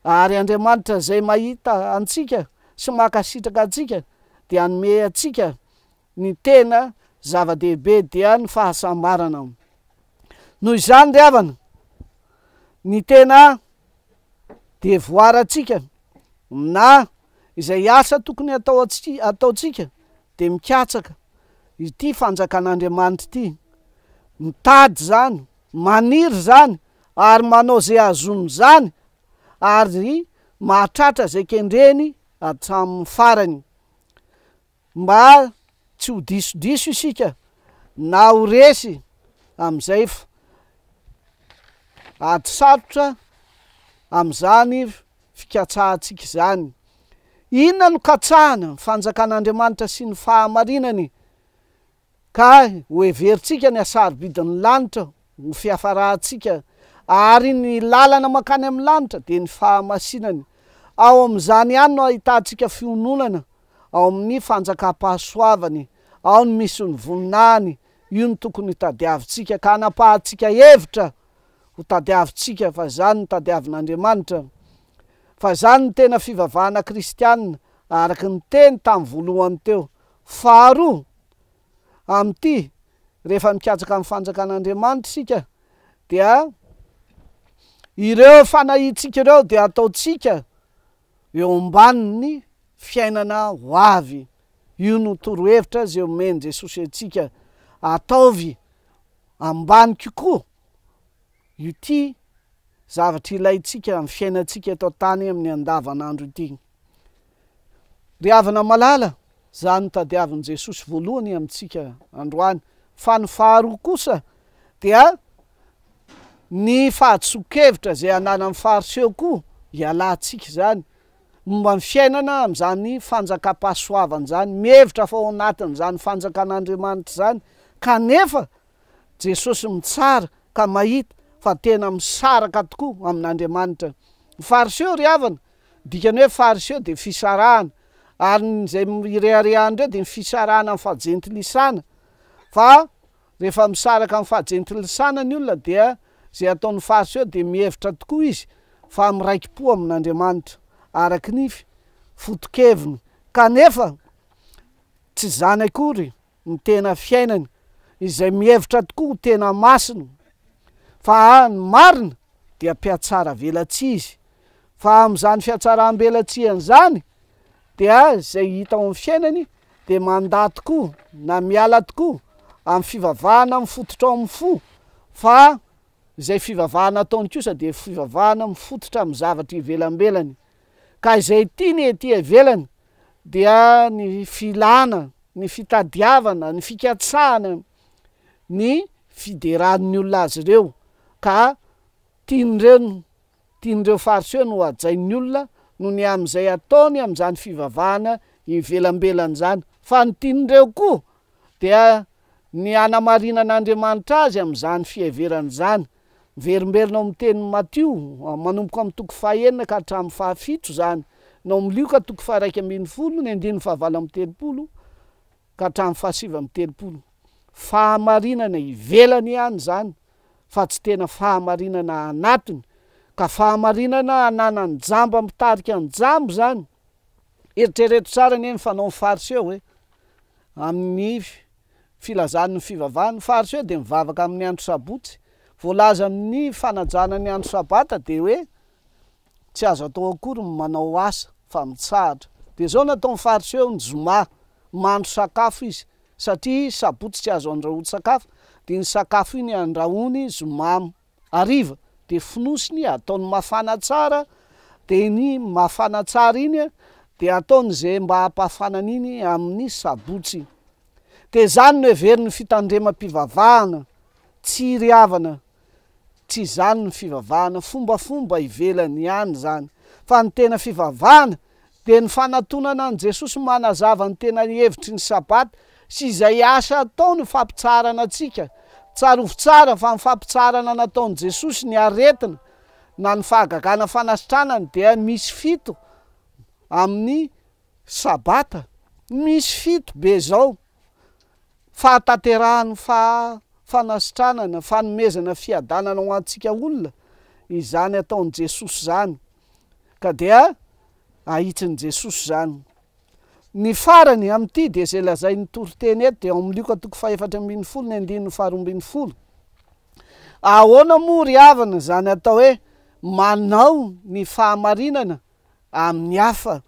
ary Andriamanitra zay mahita antsika sy makasitraka antsika dia hanome atsika ny tena zava-dehibe dia ny fahasambarana noho izany ry havana ny tena devoarantsika na izay asa tokony ataontsika dia mikatsaka ity fanjakan'Andriamanitra ity mitady zany maniry zany ary manao zay azony zany ary mahatratra zay kendreny hatramin'ny farany mba tsy ho disodiso isika na ho resy amin'izay ady sarotra amin'izany fikatsahantsika zany inona no katsahana ny fanjakan'Andriamanitra sy ny fahamarinany ka ho everitsika ny asarobidin'ny lanitra ho fiafarahantsika ary ny lalana makany amin'ny lanitra dia ny fahamasinany ao amin'izany ihany no ahitantsika fiononana ao amin'ny fanjakam-pahasoavany ao ny misy ny voninahiny io no tokony tadiavintsika ka hanapahantsika hevitra ho tadiavintsika fa zany ny tadiavin'Andriamanitra fa zany ny tena fivavahana kristianina araky ny teny tamin'ny voalohany teo faharoa amin'ity rehefa mikatsaka amin'ny fanjakan'Andriamanitra isika dia ireo fanahitsika ireo dia ataontsika eo ambaniny fiainana ho avy io no torohevitra zay omeny Jesosy atsika ataovy ambany kokoa ity zavatra ilaitsika amin'ny fiainantsika eto an-tany amin'ny andavanandro ity ry havana malala zany tadiavin'i Jesosy voalohany amintsika androany fa ny faharoa kosa dia ny fahadisokevitra zay ananan'ny fariseo koa hialantsika zany momba ny fiainana amin'izany fanjakam-pahasoavana zany mihevitra fa ao anatin'izany fanjakan'Andriamanitra zany kanefa Jesosy mitsara ka mahita fa tena misaraka tokoa amin'Andriamanitra ny fariseo ry havana dikany hoe fariseo dia fisarahana ary zay ireharehany ireo dia ny fisarahana amin'ny fahajentilisana fa rehefa misaraka amin'ny fahajentilisanana ny olona dia zay ataon'ny fariseo dia mihevitra tokoa izy fa miraiki-po amin'Andriamanitra araky ny foto-keviny kanefa tsy zany akory ny tena fiainany izay mihevitra tokoa tena masina fa ny marina dia mpiatsara velatsy izy fa amin'izany fiatsaraham-belatsiany zany dia zay hita ao amin'ny fiainany dia manda tokoa na miala tokoa amin'ny fivavahana mifototra ao amin'ny fo fa izay fivavahana ataony kosa dia fivavahana mifototra amin'ny zavatra ivelambelany ka izay tiany ety ivelany dia ny filana ny fitadiavana ny fikatsahana ny fiderahan'ny olona azy ireo ka tian'ireo fariseo no ajain'ny olona no ny amin'izay ataony amin'izany fivavahana ivelambelany zany fa ny tian'ireo koa dia ny anamarinan'Andriamanitra azy amin'izany fiheverany zany verimberina amin'ny tenin'ny Matio manomboka amin'ny toko 9 ka hatramin'ny 7 zany no amin'ny Lioka toko 1:10 ny 7:30 ka hatramin'ny 7:30 fahamarinana ivelany ihany zany fa tsy tena fahamarinana anatiny ka fahamarinana ananany jamba mitarika ny jambo zany eritrereto tsara ny fanao fariseo hoe amin'ny filazan'ny fivavahany fariseo dia mivavaka amin'ny andro sabotsy voalaza amin'ny fanajana ny andro sabata dia hoe tsy azo atao akory manao asa fa mitsahatra dia zao nataon'ny fariseo ny zoma mandro sakafo izy satria sabotsy tsy azo andrahoy sakafo dia ny sakafo iny andrahony zoma ariva dia finosiny ataony mafana tsara dia ny mafana tsara iny dia ataony zay mba hampafanana iny amin'ny sabotsy dia zany no heveriny fitandremam-pivavahana tsy riavana tsy zany ny fivavahana fombafomba ivelany ihany zany fa ny tena fivavahana dia ny fanatonana an' Jesosy manazava ny tena hevitry ny sabata sy izay asa ataony fampitsarana atsika tsarovo tsara fa ny fampitsarana nataon'i Jesosy ny aretina na ny fahagagana fanasitranany dia misy fito amin'ny sabata misy 7 be zao fahatanterahany fanasitranana fanomezana fiadanana ho antsika olona izany ataon'i Jesosy zany ka dia ahitsin'i Jesosy zany ny farany amin'ity dia zay lazain'ny toriteny eto dia ao amin'ny Lioka toko 4:12 ny 12 ahoana moa riavana zany atao hoe manao ny fahamarinana amin'ny hafa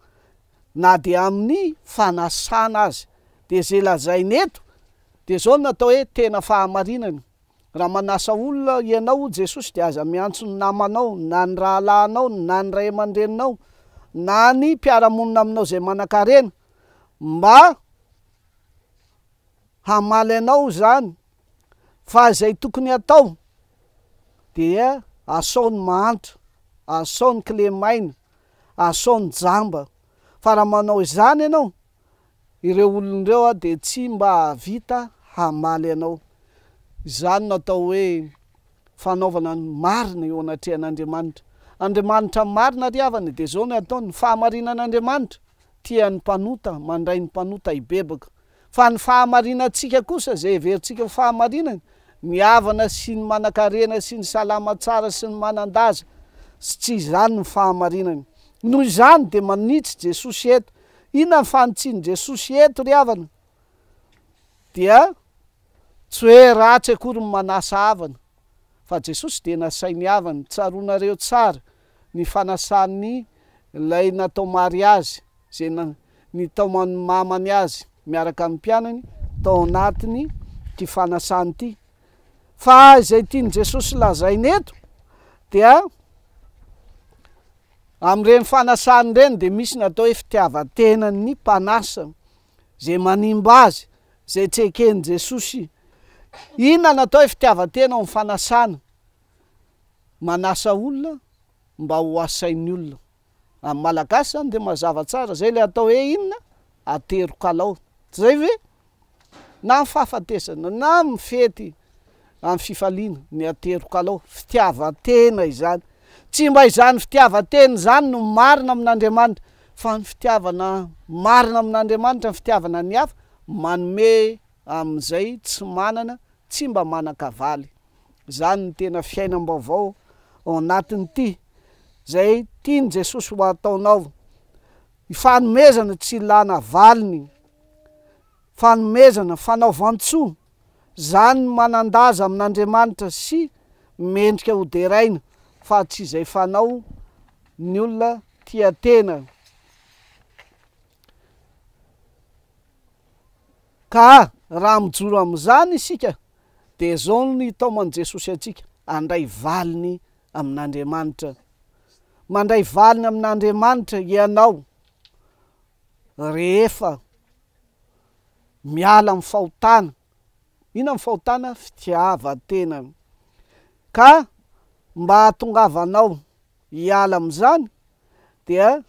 na dia amin'ny fanasana azy dia zay lazainy eto dia zao natao hoe tena fahamarinana raha manasa olona ianao Jesosy dia aza miantso ny namanao na ny rahalahinao na ny ray aman-dreninao na ny mpiaramonina aminao zay manan-karena mba hamaly anao zany fa zay tokony atao dia asaony mahantra asaony kilemaina asaony jamba fa raha manao izany ianao ireo olon'ireo dia tsy mba vita hamaly anao izany natao hoe fanaovana ny marina eo anatrehan'Andriamanitra Andriamanitra marina riavana dia zao no ataony fahamarinan'Andriamanitra tian'ny mpanota mandray ny mpanota ibebaka fa ny fahamarinantsika kosa zay heverintsika ho fahamarinana ny havana sy ny manan-karena sy ny salama tsara sy ny manan-daza sy tsy izany ny fahamarinana noho izany dia manitsy Jesosy eto inona ny fanotsiany Jesosy eto riavana dia tsy hoe ratsy akory ny manasa havana fa Jesosy dia nasainy havana tsaronareo tsara ny fanasany ilay natao mariazy zay ny tao mamany azy miaraka amin'ny mpianany tao anatiny ty fanasany ty fa izay tiany Jesosy lazainy eto dia amin'ireny fanasany ireny dia misy natao hoe fitiavan-tenany mpanasa zay manimba azy zay tsy ekeny Jesosy inona natao hoe fitiavan-tena ao amin'ny fanasana manasa olona mba ho asain'ny olona amin'ny malagasy zany dia mazava tsara zay le atao hoe inona aterokalao zay ve na amin'ny fahafatesana na amin'ny fety amin'ny fifaliana ny aterokalao fitiavan-tena izany tsy mba izany fitiavan-tena zany no marina amin'Andriamanitra fa ny fitiavana marina amin'Andriamanitra ny fitiavana ny hafa manome amin'izay tsy manana tsy mba manan-kavaly. Zany ny tena fiainam-baovao ao anatin'ity zay tiany Jesosy ho ataonao. Fanomezana tsy ilana valiny, fanomezana fanaovan-tsoa, zany manandaza amin'Andriamanitra sy mendrika ho deraina, fa tsy izay fanao ny olona tia tena. Ka raha mijoro amin'izany isika dia zao ny taoman' Jesosy atsika, andray valiny amin'Andriamanitra. Mandray valiny amin'Andriamanitra ianao rehefa miala amin'ny fahotana. Ina amin'ny fahotana? Fitiavan-tena. Ka mba hahatongavanao hiala amin'izany dia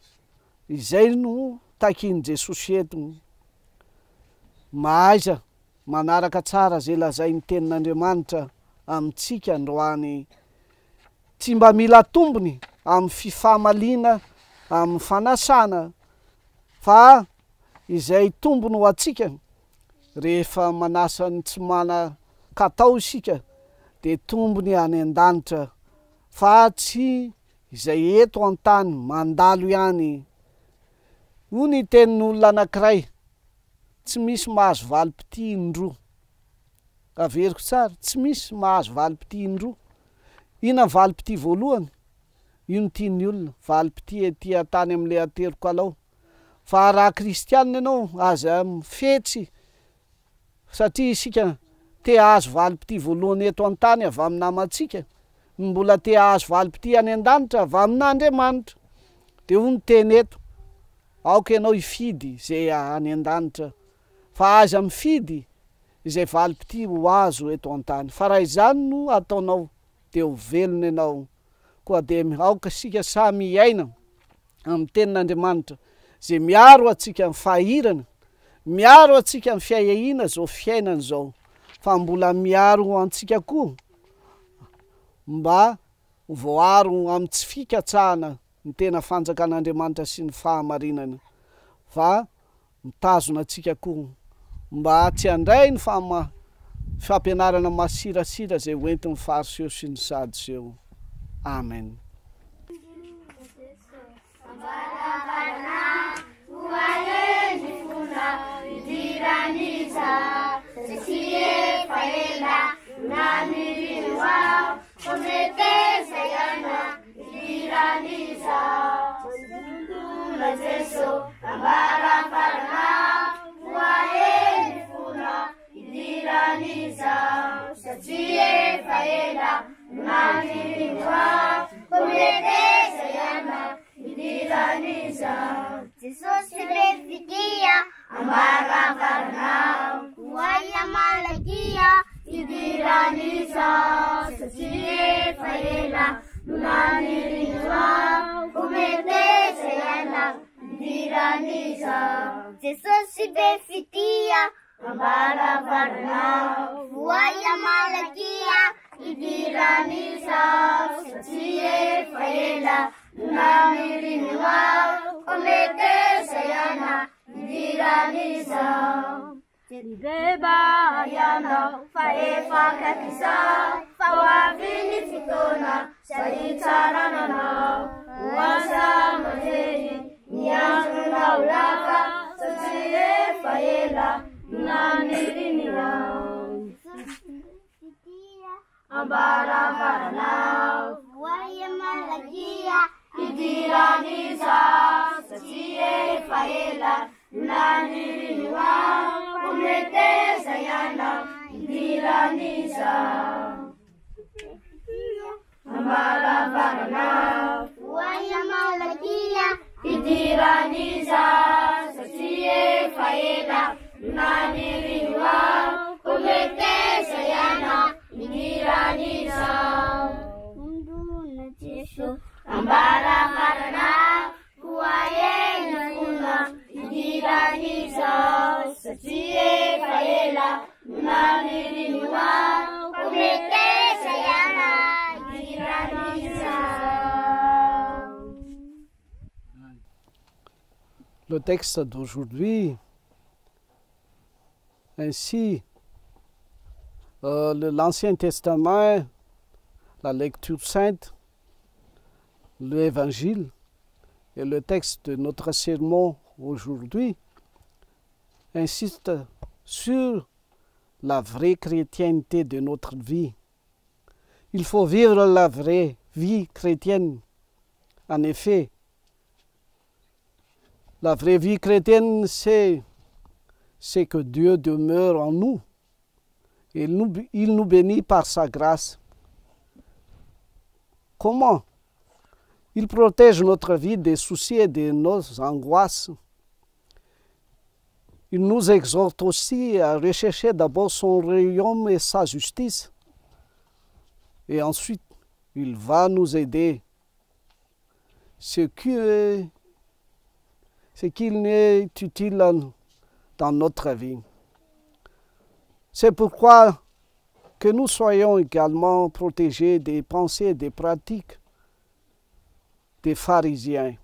izay no takian' Jesosy eto. Mahaiza manaraka tsara zay lazay ny tenin'Andriamanitra amintsika androany. Tsy mba mila tombony amin'ny fifamalina, amin'ny fanasana, fa izay tombony ho atsika rehefa manasa ny tsy manan-katao isika dia tombony any an-danitra, fa tsy izay eto an-tany mandalo ihany. Io ny tenin'olona anankiray, tsy misy mahazo valim-pity indroa. Averiko tsara, tsy misy mahazo valim-pity indroa. Ina ny valim-pity voalohany? Io ny tian'ny olona, valim-pity ety tany amin'ilay aterokalao. Fa raha kristianina ianao aza mifetsy, satria isika te hahazo valim-pity voalohany eto an-tany avy amin'ny namantsika, mbola te hahazo valim-pity any an-danitra avy amin'Andriamanitra. Dia io ny teny eto, aoka ianao hifidy zay any an-danitra, fa aza mifidy izay valim-pity ho azo eto an-tany. Fa raha izany no ataonao dia ho velona ianao. Koa dia aoka sika samy hiaina amin'ny tenin'Andriamanitra, zay miaro atsika amin'ny fahirana, miaro atsika amin'ny fiahiana zao fiainana zao, fa mbola miaro antsika koa mba voaro amin'ny tsy fikatsahana ny tena fanjakan'Andriamanitra sy ny fahamarinana, fa mitazona atsika koa mba tsy handray ny fampianarana masirasira zay hoentin'ny fariseo sy ny sadoseo. Amen. Jesus befikia amara varna waya malakia idiraniza satie faela nanirinwa kumetesa yana idiraniza Jesus befikia amara varna waya malakia idiraniza satie faela nanirinwa kumetesa yana idiraniza beba yana faefa kakisa fawavini fitona saitarana wasa mazeri niyazuna ulaka satie faela nanirinwa ambara varana waya malakia idiraniza satie faela nanirinwa kumetesa yana idiraniza ambara varana waya malakia idiraniza satie faela nanirinwa kumetesa yana idiraniza ambara varana kuayena kuna idiraniza satie faela nanirinwa kumetesa yana idiraniza. Le texte d'aujourd'hui, ainsi l'Ancien Testament, la lecture sainte, l'Évangile et le texte de notre sermon aujourd'hui insistent sur la vraie chrétienté de notre vie. Il faut vivre la vraie vie chrétienne. En effet, la vraie vie chrétienne, c'est que Dieu demeure en nous. Et il nous bénit par sa grâce. Comment? Il protège notre vie des soucis et de nos angoisses. Il nous exhorte aussi à rechercher d'abord son royaume et sa justice. Et ensuite, il va nous aider. Ce qu'il est utile dans notre vie. C'est pourquoi que nous soyons également protégés des pensées et des pratiques des pharisiens.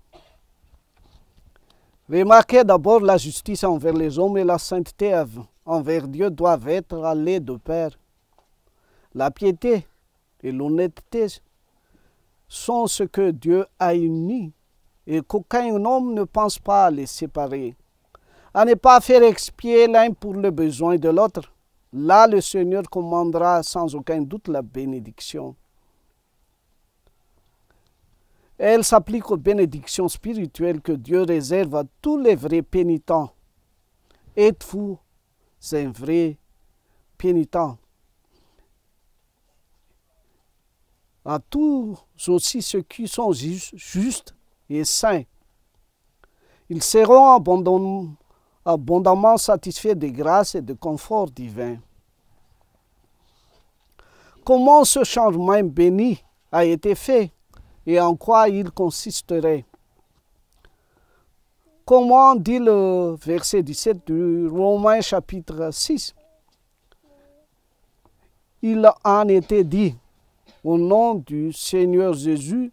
Remarquez d'abord la justice envers les hommes et la sainteté envers Dieu doivent être allées de pair. La piété et l'honnêteté sont ce que Dieu a uni et qu'aucun homme ne pense pas à les séparer. À ne pas faire expier l'un pour le besoin de l'autre. Là, le Seigneur commandera sans aucun doute la bénédiction. Elle s'applique aux bénédictions spirituelles que Dieu réserve à tous les vrais pénitents. Êtes-vous un vrai pénitent? À tous aussi ceux qui sont justes et saints. Ils seront abondamment satisfaits de grâce et de confort divin. Comment ce changement béni a été fait et en quoi il consisterait? Comment dit le verset 17 du Romains chapitre 6? Il en était dit, au nom du Seigneur Jésus,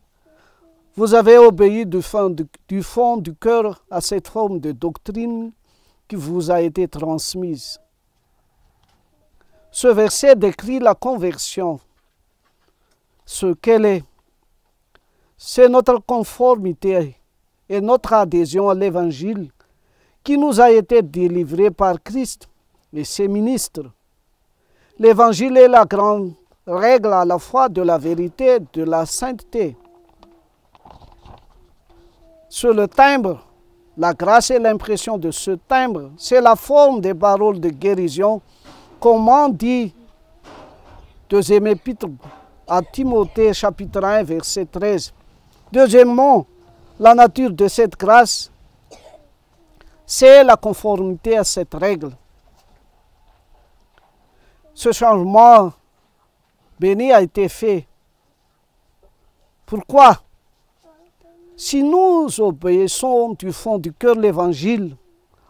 vous avez obéi du fond du cœur à cette forme de doctrine qui vous a été transmise. Ce verset décrit la conversion. Ce qu'elle est, c'est notre conformité et notre adhésion à l'Évangile qui nous a été délivré par Christ et ses ministres. L'Évangile est la grande règle à la fois de la vérité et de la sainteté. Sur le timbre, la grâce et l'impression de ce timbre, c'est la forme des paroles de guérison, comme dit 2e épître à Timothée, chapitre 1, verset 13. Deuxièmement, la nature de cette grâce, c'est la conformité à cette règle. Ce changement béni a été fait. Pourquoi? Si nous obéissons du fond du cœur l'Évangile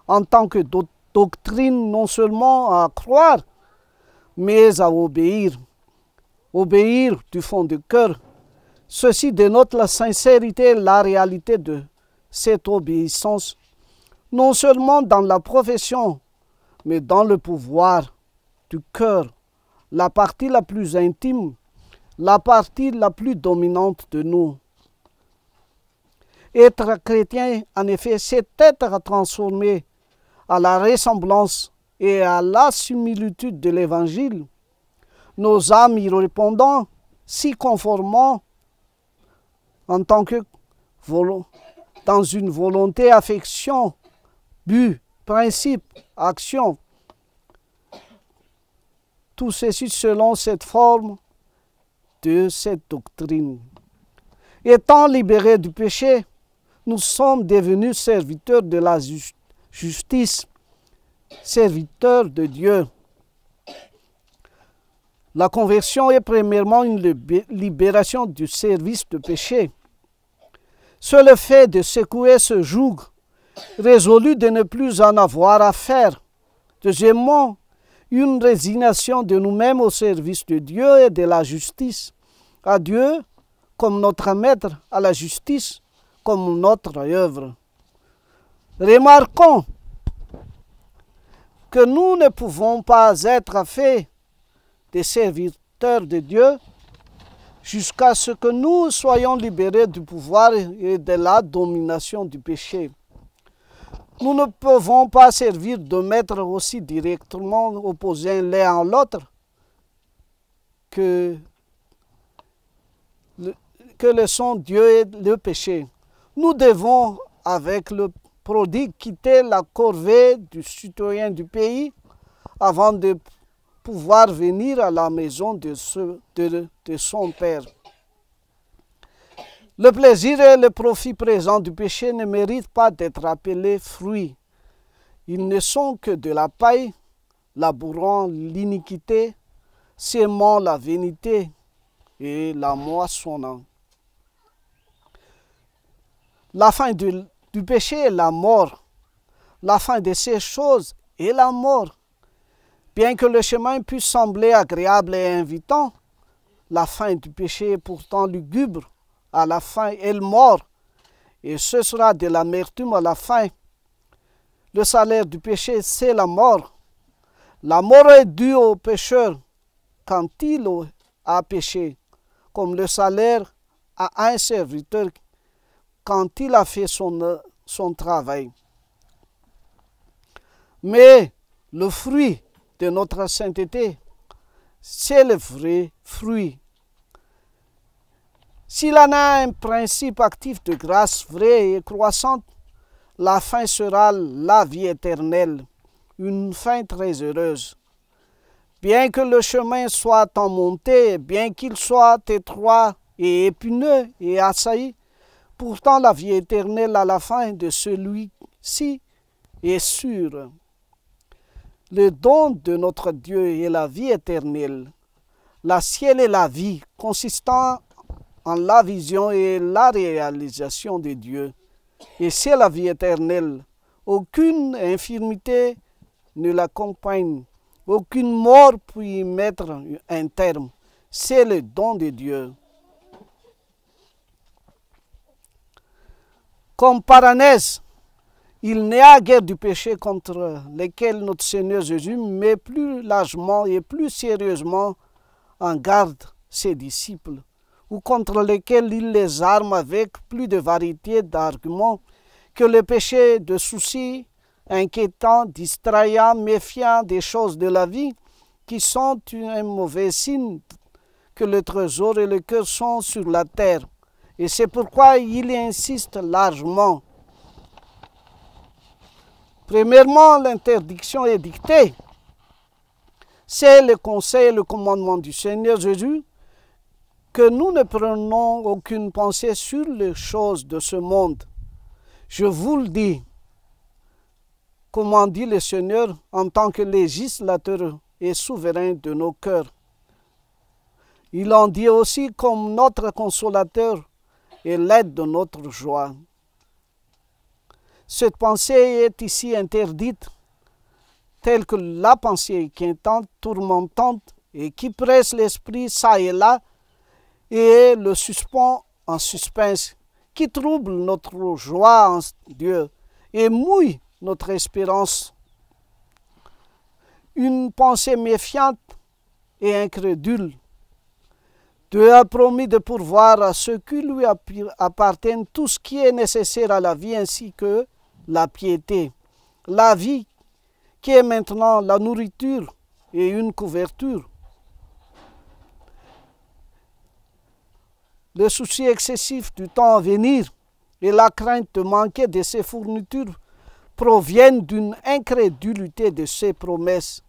en tant que doctrine, non seulement à croire, mais à obéir du fond du cœur, ceci dénote la sincérité et la réalité de cette obéissance, non seulement dans la profession, mais dans le pouvoir du cœur, la partie la plus intime, la partie la plus dominante de nous. Être chrétien, en effet, c'est être transformé à la ressemblance et à la similitude de l'Évangile. Nos âmes y répondant, s'y conformant en tant que dans une volonté, affection, but, principe, action. Tout ceci selon cette forme de cette doctrine. Étant libérés du péché, nous sommes devenus serviteurs de la justice, serviteurs de Dieu. La conversion est premièrement une libération du service de péché. C'est le fait de secouer ce joug, résolu de ne plus en avoir à faire. Deuxièmement, une résignation de nous-mêmes au service de Dieu et de la justice, à Dieu comme notre maître, à la justice comme notre œuvre. Remarquons que nous ne pouvons pas être faits des serviteurs de Dieu jusqu'à ce que nous soyons libérés du pouvoir et de la domination du péché. Nous ne pouvons pas servir de maîtres aussi directement opposés l'un à l'autre que le sont Dieu et le péché. Nous devons, avec le prodigue, quitter la corvée du citoyen du pays avant de pouvoir venir à la maison de son Père. Le plaisir et le profit présent du péché ne méritent pas d'être appelés fruits. Ils ne sont que de la paille, labourant l'iniquité, sémant la vanité et la moissonnant. La fin du péché est la mort. La fin de ces choses est la mort. Bien que le chemin puisse sembler agréable et invitant, la fin du péché est pourtant lugubre. À la fin, elle mort, et ce sera de l'amertume à la fin. Le salaire du péché, c'est la mort. La mort est due au pécheur quand il a péché, comme le salaire à un serviteur quand il a fait son travail. Mais le fruit de notre sainteté, c'est le vrai fruit. S'il en a un principe actif de grâce vraie et croissante, la fin sera la vie éternelle, une fin très heureuse. Bien que le chemin soit en montée, bien qu'il soit étroit et épineux et assailli, pourtant la vie éternelle à la fin de celui-ci est sûre. Le don de notre Dieu est la vie éternelle. La ciel est la vie, consistant en la vision et la réalisation de Dieu. Et c'est la vie éternelle. Aucune infirmité ne l'accompagne. Aucune mort peut y mettre un terme. C'est le don de Dieu. Comme Paranèse, il n'y a guère du péché contre lequel notre Seigneur Jésus met plus largement et plus sérieusement en garde ses disciples, ou contre lesquels il les arme avec plus de variété d'arguments que le péché de soucis inquiétants, distrayants, méfiants des choses de la vie, qui sont un mauvais signe que le trésor et le cœur sont sur la terre. Et c'est pourquoi il insiste largement. Premièrement, l'interdiction est dictée. C'est le conseil et le commandement du Seigneur Jésus que nous ne prenons aucune pensée sur les choses de ce monde. Je vous le dis, comment dit le Seigneur en tant que législateur et souverain de nos cœurs. Il en dit aussi comme notre consolateur et l'aide de notre joie. Cette pensée est ici interdite, telle que la pensée inquiétante, tourmentante et qui presse l'esprit ça et là et le suspend en suspense, qui trouble notre joie en Dieu et mouille notre espérance. Une pensée méfiante et incrédule. Dieu a promis de pourvoir à ceux qui lui appartiennent tout ce qui est nécessaire à la vie ainsi que la piété. La vie qui est maintenant la nourriture et une couverture. Le souci excessif du temps à venir et la crainte de manquer de ses fournitures proviennent d'une incrédulité de ses promesses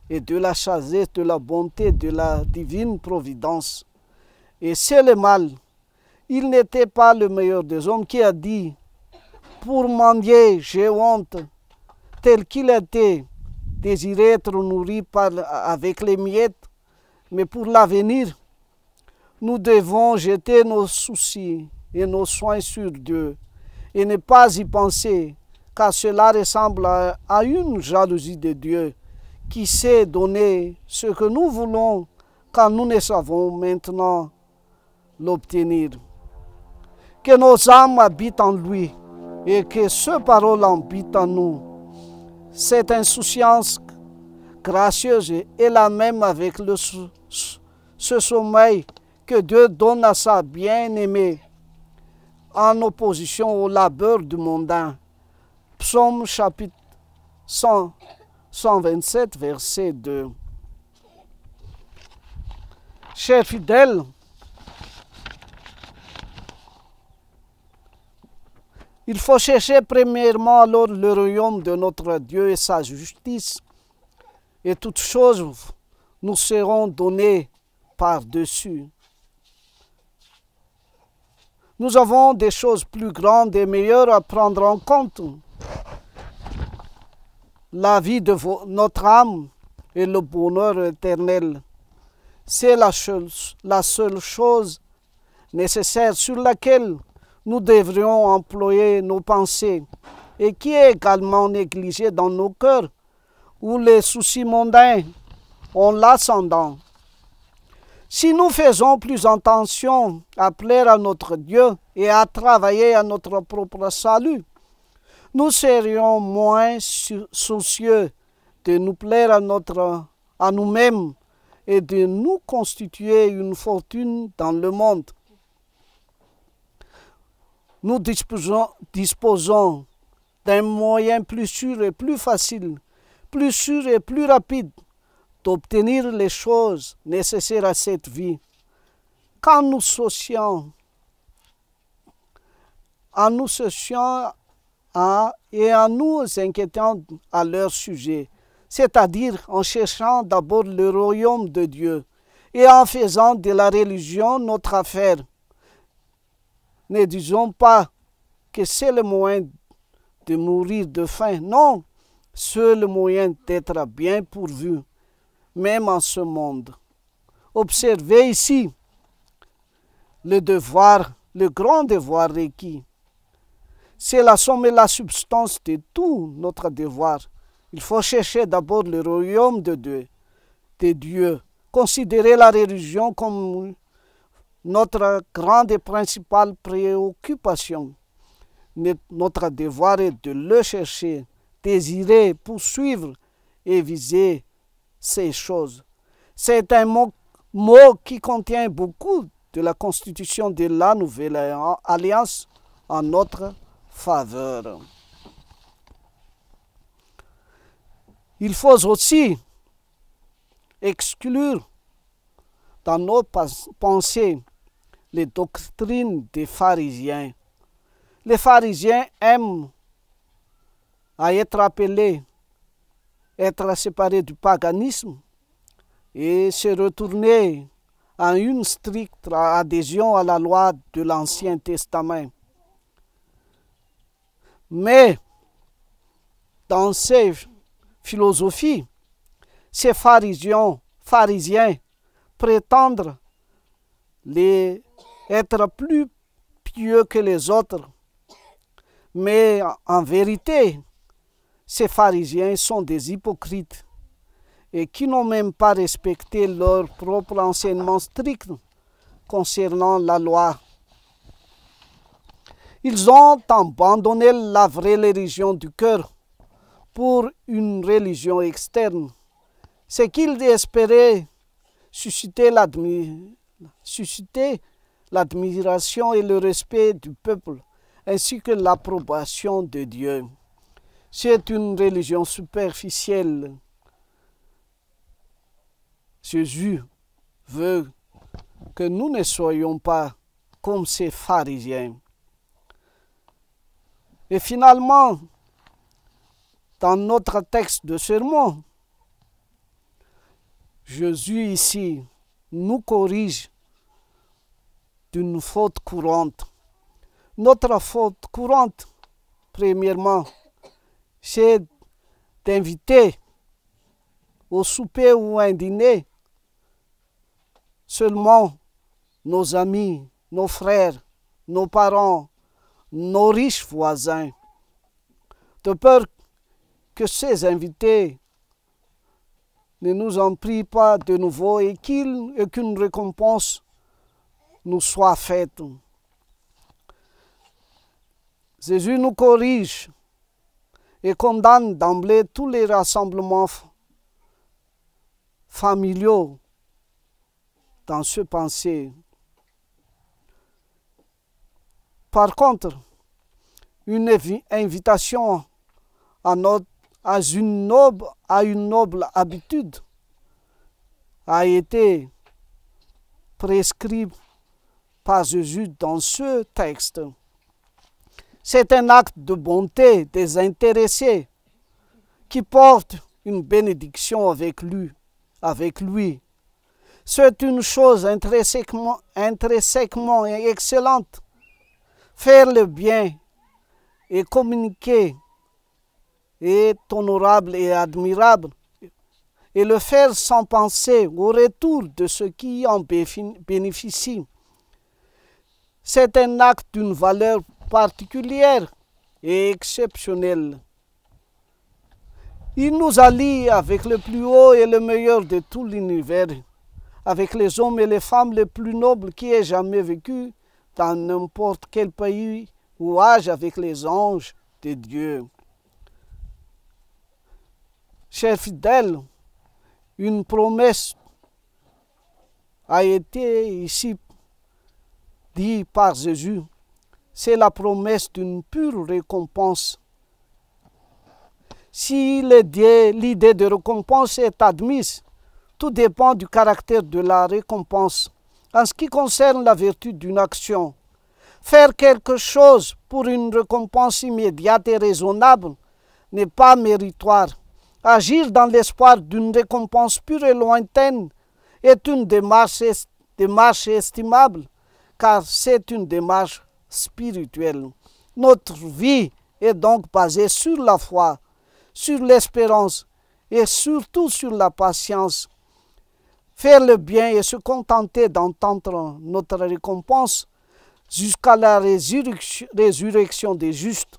et de la sagesse, de la bonté de la divine providence. Et c'est le mal. Il n'était pas le meilleur des hommes qui a dit « Pour mendier, j'ai honte », tel qu'il était, désiré être nourri avec les miettes, mais pour l'avenir, nous devons jeter nos soucis et nos soins sur Dieu et ne pas y penser, car cela ressemble à une jalousie de Dieu qui sait donner ce que nous voulons quand nous ne savons maintenant l'obtenir. Que nos âmes habitent en lui et que ce parole habite en nous. Cette insouciance gracieuse est la même avec ce sommeil que Dieu donne à sa bien-aimée en opposition au labeur du mondain. Psaume chapitre 127, verset 2. Chers fidèles, il faut chercher premièrement alors le royaume de notre Dieu et sa justice, et toutes choses nous seront données par-dessus. Nous avons des choses plus grandes et meilleures à prendre en compte. La vie de notre âme et le bonheur éternel. C'est la seule chose nécessaire sur laquelle nous devrions employer nos pensées et qui est également négligée dans nos cœurs où les soucis mondains ont l'ascendant. Si nous faisons plus attention à plaire à notre Dieu et à travailler à notre propre salut, nous serions moins soucieux de nous plaire à nous-mêmes et de nous constituer une fortune dans le monde. Nous disposons d'un moyen plus sûr et plus facile, plus sûr et plus rapide d'obtenir les choses nécessaires à cette vie. Quand nous socions et en nous inquiétant à leur sujet, c'est-à-dire en cherchant d'abord le royaume de Dieu et en faisant de la religion notre affaire. Ne disons pas que c'est le moyen de mourir de faim. Non, c'est le moyen d'être bien pourvu, même en ce monde. Observez ici le devoir, le grand devoir requis. C'est la somme et la substance de tout notre devoir. Il faut chercher d'abord le royaume de Dieu. Considérer la religion comme notre grande et principale préoccupation. Notre devoir est de le chercher, désirer, poursuivre et viser ces choses. C'est un mot qui contient beaucoup de la constitution de la nouvelle alliance en notre faveur. Il faut aussi exclure dans nos pensées les doctrines des pharisiens. Les pharisiens aiment à être appelés, être séparés du paganisme et se retourner à une stricte adhésion à la loi de l'Ancien Testament. Mais dans ces philosophies, ces pharisiens prétendent être plus pieux que les autres. Mais en vérité, ces pharisiens sont des hypocrites et qui n'ont même pas respecté leur propre enseignement strict concernant la loi. Ils ont abandonné la vraie religion du cœur pour une religion externe. Ce qu'ils espéraient susciter l'admiration et le respect du peuple, ainsi que l'approbation de Dieu. C'est une religion superficielle. Jésus veut que nous ne soyons pas comme ces pharisiens. Et finalement, dans notre texte de sermon, Jésus ici nous corrige d'une faute courante. Notre faute courante, premièrement, c'est d'inviter au souper ou à un dîner seulement nos amis, nos frères, nos parents, nos riches voisins, de peur que ces invités ne nous en prient pas de nouveau et qu'une récompense nous soit faite. Jésus nous corrige et condamne d'emblée tous les rassemblements familiaux dans ce pensée. Par contre, une invitation à une noble habitude a été prescrite par Jésus dans ce texte. C'est un acte de bonté désintéressé qui porte une bénédiction avec lui. C'est une chose intrinsèquement excellente. Faire le bien et communiquer est honorable et admirable, et le faire sans penser au retour de ceux qui en bénéficient. C'est un acte d'une valeur particulière et exceptionnelle. Il nous allie avec le plus haut et le meilleur de tout l'univers, avec les hommes et les femmes les plus nobles qui aient jamais vécu dans n'importe quel pays ou âge, avec les anges de Dieu. Chers fidèles, une promesse a été ici dite par Jésus. C'est la promesse d'une pure récompense. Si l'idée de récompense est admise, tout dépend du caractère de la récompense. En ce qui concerne la vertu d'une action, faire quelque chose pour une récompense immédiate et raisonnable n'est pas méritoire. Agir dans l'espoir d'une récompense pure et lointaine est une démarche estimable, car c'est une démarche spirituelle. Notre vie est donc basée sur la foi, sur l'espérance et surtout sur la patience. Faire le bien et se contenter d'entendre notre récompense jusqu'à la résurrection des justes.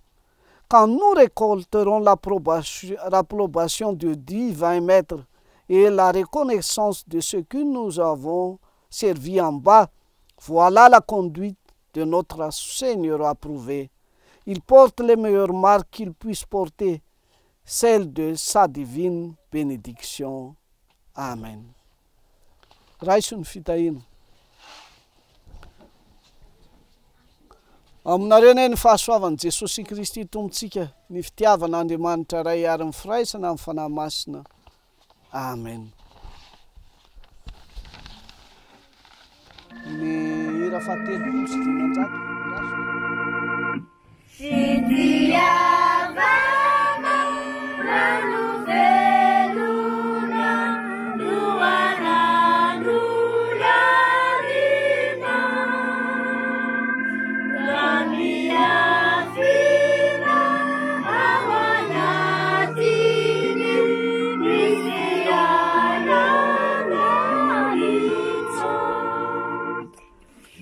Quand nous récolterons l'approbation du divin Maître et la reconnaissance de ce que nous avons servi en bas, voilà la conduite de notre Seigneur approuvé. Il porte les meilleures marques qu'il puisse porter, celle de sa divine bénédiction. Amen. Raisun fitahin. Aminareo ny fahasoavan'i Jesosy Kristy Tompontsika, ny fitiavan'Andriamanitra ray ary ny firaisana amin'ny fanahy masina. Amen. Ny hira fahatelo sy dimanjato. Fitiavana rano velona loanandro larina ramiafina ao anatiny ny fiainana itso.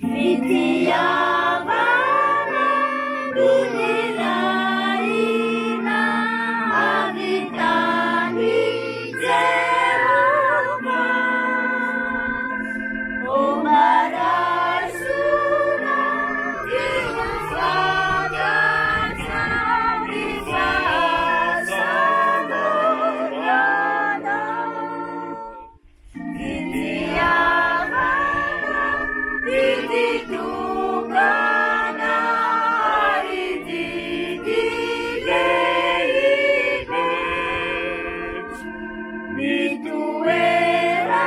Fitiavana lunelaina avitany Jehova o marasuna tiufagasa vifasamorana. Fitiavana dititugana arididilele mituerana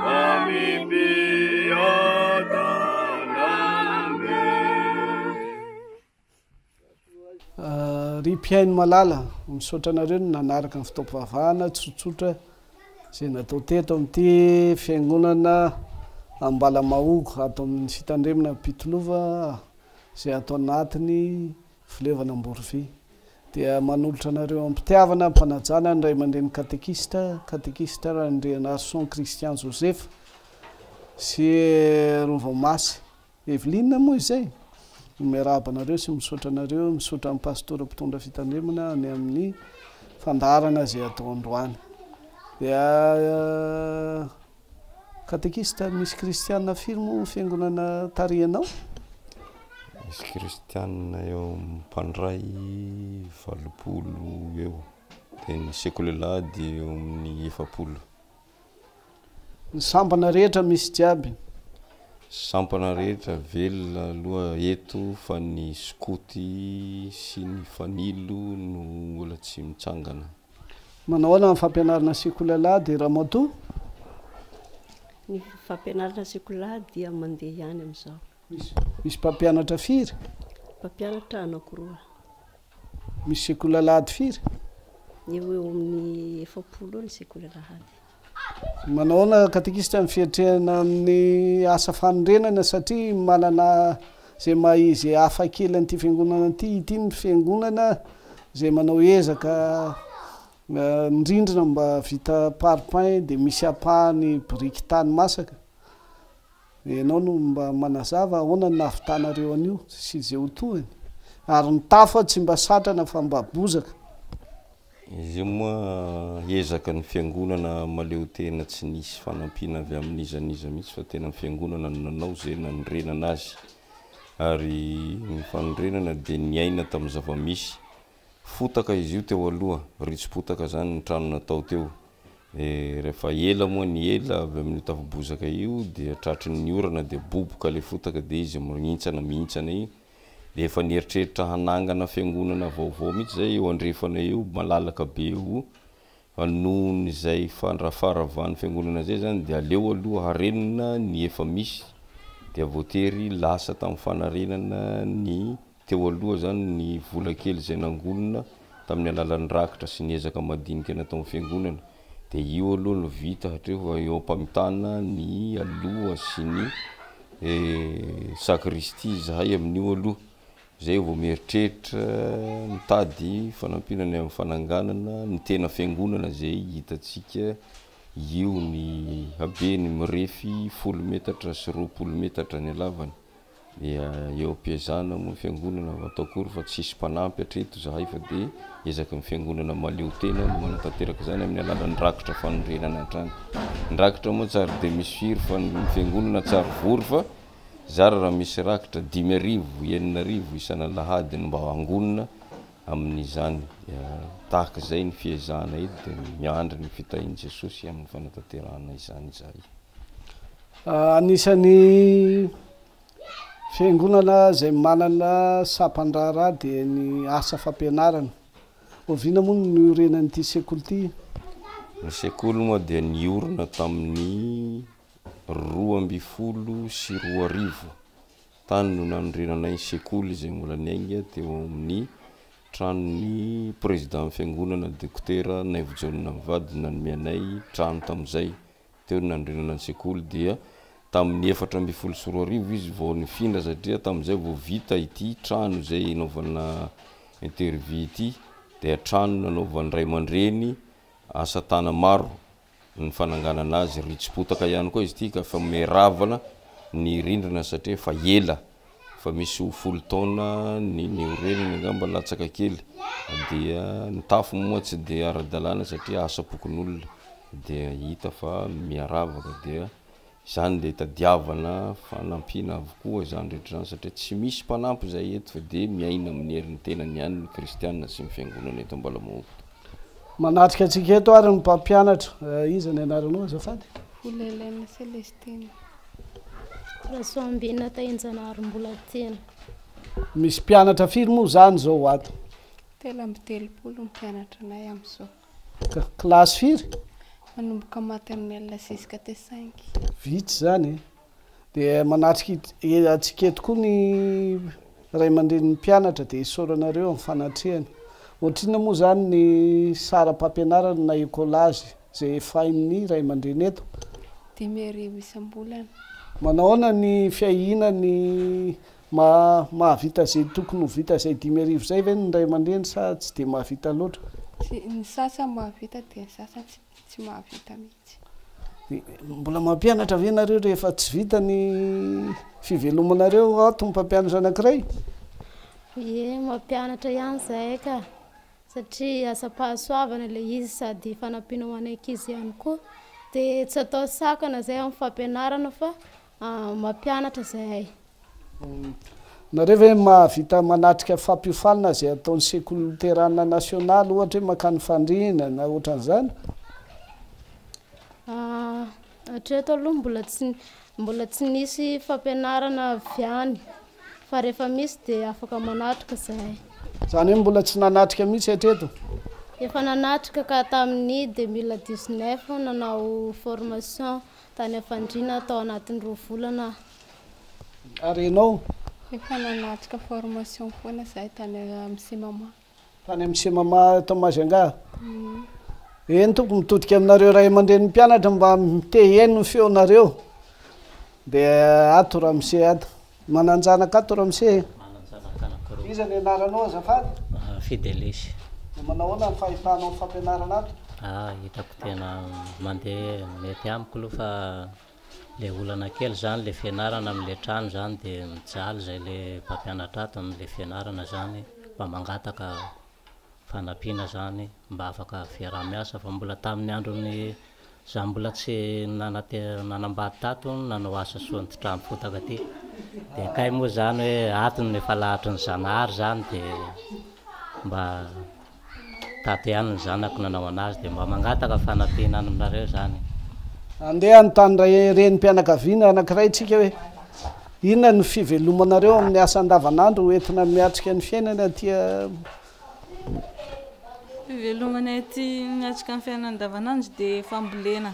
amimbiatanambe. Ry mpiaino malala, misaotra anareo ny nanaraka ny fitaovavahana tsotsotra izay natao teto amin'ity fiangonana Ambalamahogo atao amin'ny fitandremana Pitolova izay atao anatiny filevana Amborovy. Dia manolotra anareo ampitiavana mpanajana ny ray aman-dreny katekista André Narson Christian Joseph sy Rovomasy Eveline moa izay. Miarahaba anareo sy misaotra anareo, misaotra amin'ny pastora mpitondra fitandremana ny amin'ny fandarana izay atao androany. Dia katekista misy kristianina firy moa fiangonana tarihanao? Misy kristianina eo mpandray 80 eo, dia ny sekolelahy dia eo amin'ny 70. Ny sampana rehetra misy jiaby. Sampana rehetra velona aloha eto fa ny skoty sy ny fanilo no mbola tsy mitsangana. Manahoana amin'ny fampianarana sekolelahy dia Ramatoa? Ny fampianarana sekolelahy dia mandeha ihany amin'izao. Misy mpampianatra firy? Mpampianatra anankiroa. Misy sekolelahady firy? Eo amin'ny 70 ny sekolelahady. Manahoana katekista ny fietrehana amin'ny asa fanondrenana satria manana zay maizy hafa kely an'ity fiangonana ity ny fiangonana zay manao ezaka ndrindrina mba vita parpaing dia misy apahany briky tany masaka. Ianao no mba manazava ahoana ny nahavitanareo an'io sy izay ho tohany, ary ny tafo tsy mba satrana fa mba bozaka. Izy moa ezaka ny fiangonana maleo tena tsy nisy fanampiana avy amin'izaniza mihitsy fa tena fiangonana nanao zay nanondrenana azy, ary ny fanondrenana dia niaina tamin'ny zava-misy. Fotaka izy io teo aloha, ritsim-potaka zany ny trano natao teo. Rehefa ela moa ny ela avy amin'ny tafo-bozaka io dia tratry ny orana dia boboka le fotaka dia izy mihintsana io. Dia efa nieritreritra hanangana fiangonana vaovao mihitsy zay eo andrefana eo malalaka be eo, nohon' izay fandrafaravany fiangonana zay zany dia aleo aloha harenina ny efa misy, dia voatery lasa tamin'ny fanarenana ny teo aloha zany ny vola kely zay nangonina tamin'ny alalan'ny rakitra sy ny ezaka madinika natao amin'ny fiangonana. Dia io aloha no vita hatreo eo ampamitana ny aloha sy ny sakristy zahay amin'io aloha. Zay vao mieritreritra mitady fanampinany amin'ny fananganana ny tena fiangonana zay hitatsika io ny habeny mirefy 10 metatra sy 20 metatra ny alavany. Dia eo ampiazana moa fiangonana ataokory fa tsisy mpanampy hatreto zahay fa dia ezaka ny fiangonana maleo tena no manatanteraka zany amin'ny alalan'ny rakitra fanondrenana hatrany. Ny rakitra moa tsary dia misy firy fa ny fiangonana tsary vory fa zara raha misy rakitra 5,000, 9,000 isan'alahady no mba angonina amin'izany. Tahaka zay ny fiezahana eto dia miandry ny fitahin'i Jesosy amin'ny fanatanterahana izany zahay. Anisan'ny fiangonana zay manana sapan-draharaha dia ny asa fampianarana. Oviana moa ny orenan'ity sekoly ity? Ny sekoly moa dia niorina tamin'ny 12 sy 2000 tany no nanondrenanay sekoly zay mbola niainga teo amin'ny tranony président fiangonana dokotera Naivo Jaunina Mivady nanomeanay trano tamin'izay teo no nanondrenana ny sekoly. Dia tamin'ny 14 sy 2000 izy vao nifindra satria tamin'izay vao vita ity trano zay naovana interview ity, dia trano nanaovan'ny ray aman-dreny asa tana maro ny fananganana azy, ritsim-potaka ihany koa izy ity ka fa meravana ny rindrina satria fa ela, fa misy 10 taona ny oreniny angamba latsaka kely. Dia ny tafo moa tsy dia ara-dalàna satria asa pokon'olona, dia hita fa miaravaka. Dia izany dia tadiavana fanampiana avokoa izany rehetra izany satria tsy misy mpanampy zay eto fa dia miaina amin'ny herin'ny tenany ihany ny kristianina sy ny fiangonana eto Ambalamaovo. Manatrika antsika eto ary ny mpampianatra, iza ny anaranao azafady? Folelena Celestine. Rasoambina Tainjanary Mbolatena. Misy mpianatra firy moa zany zao ato? 13 mpianatra anay amin'izao. Klasy firy? Manomboka maternelle jusqu'à T5. Vitsy zany. Dia manatrika antsika eto koa ny ray aman-drenin'ny mpianatra dia isaoranareo amin'ny fanatrehany. Ohatrina moa zany ny sara-pampianarana na écolage zay fain'ny ray aman-dreny eto? 10,000 isam-bolana. Manahoana ny fiahina ny mahavita zay tokony ho vita zay 10,000 zay ve ny ray aman-dreny sa tsy dia mahavita loatra? Ny sasany mahavita dia ny sasany tsy mahavita mihitsy. Mbola mampianatra ve nareo rehefa tsy vita ny fivelomanareo ato ny mpampianatra anankiray? Ie, mampianatra ihany zahay ka satria asa-pahasoavana ilay izy sady fanampiana ho anay ankizy ihany koa. Dia tsy atao sakana zahay amin'ny fampianarana fa mampianatra zahay. nareo hoe mahavita manatrika fampiofalina zay ataon'ny sekoliterana nasionaly ohatra hoe makany fandrina na ohatran'izany hatreto aloha mbola tsy nisy fampianarana viany fa rehefa misy dia afaka manatrika zahay. Zany hoe mbola tsy nanatrika mihitsy hatreto? Efa nanatrika ka tamin'ny 2019 nanao formation tany Afandriana tao anatin'ny 2 volana. Ary ianao? Efa nanatrika formation foana zahay tany amin'ny Semama. Tany amin'ny Semama tao Majunga? Eny tompo mitodika aminareo ray aman-dreny mpianatra mba miteheny ny feonareo. Dia ato Ramose ato. Mananjanaka ato Ramose. Iza ny anaranao azafady? Fidelisy. Manao ahoana ny fahitanao ny fampianarana ato? Hitako tena mandeha mety amiko aloha fa le olana kely zany le fianarana amin'le trano zany dia mijaly zay le mpampianatra ato amin'le fianarana zany mba mangataka fanampiana zany mba afaka fiarah-miasa fa mbola tamin'ny andron'ny za mbola tsy nanambady tato nanao asa soan'ny trano fotaka aty dia kay moa zany hoe atony efa lahatry ny Zanahary zany dia mba tato ihany ny zanako nanao anazy dia mba mangataka fanampiana aminareo zany. Andeha anytany renim-pianakaviana anankiray tsika hoe inona ny fivelomanareo amin'ny asa andavanandro hoentina miatrika ny fiainana aty fivelomana aty miatrika ny fiainana andavanandro dia fambolena.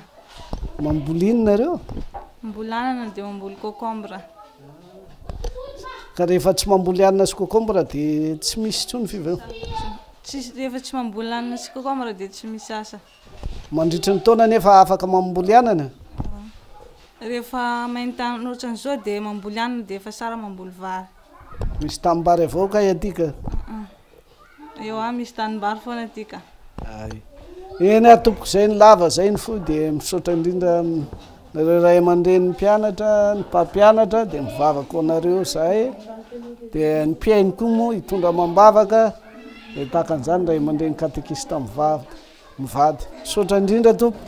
Mambolina nareo? Mbolanana dia mamboly concombre. Ka rehefa tsy mamboly anana sy concombre dia tsy misy intsony fivelomana? Rehefa tsy mamboly anana sy concombre dia tsy misy asa. Mandritry ny taona nefa afaka mamboly anana? Rehefa maintany ohatran'izao dia mamboly anana dia efa sara mamboly vary. Misy tanimbary avao kay aty ka? Eo misy tanimbary foana aty ka. Eny atopoko izay ny lava izay ny fo dia misaotra indrindra nareo ray aman-dreny mpianatra, ny mpampianatra dia mivavaka anareo zahay dia ny mpiainy koa moa hitondra mambavaka dia tahaka an'izany ray aman-dreny katekista mivady. Misaotra indrindra tompo.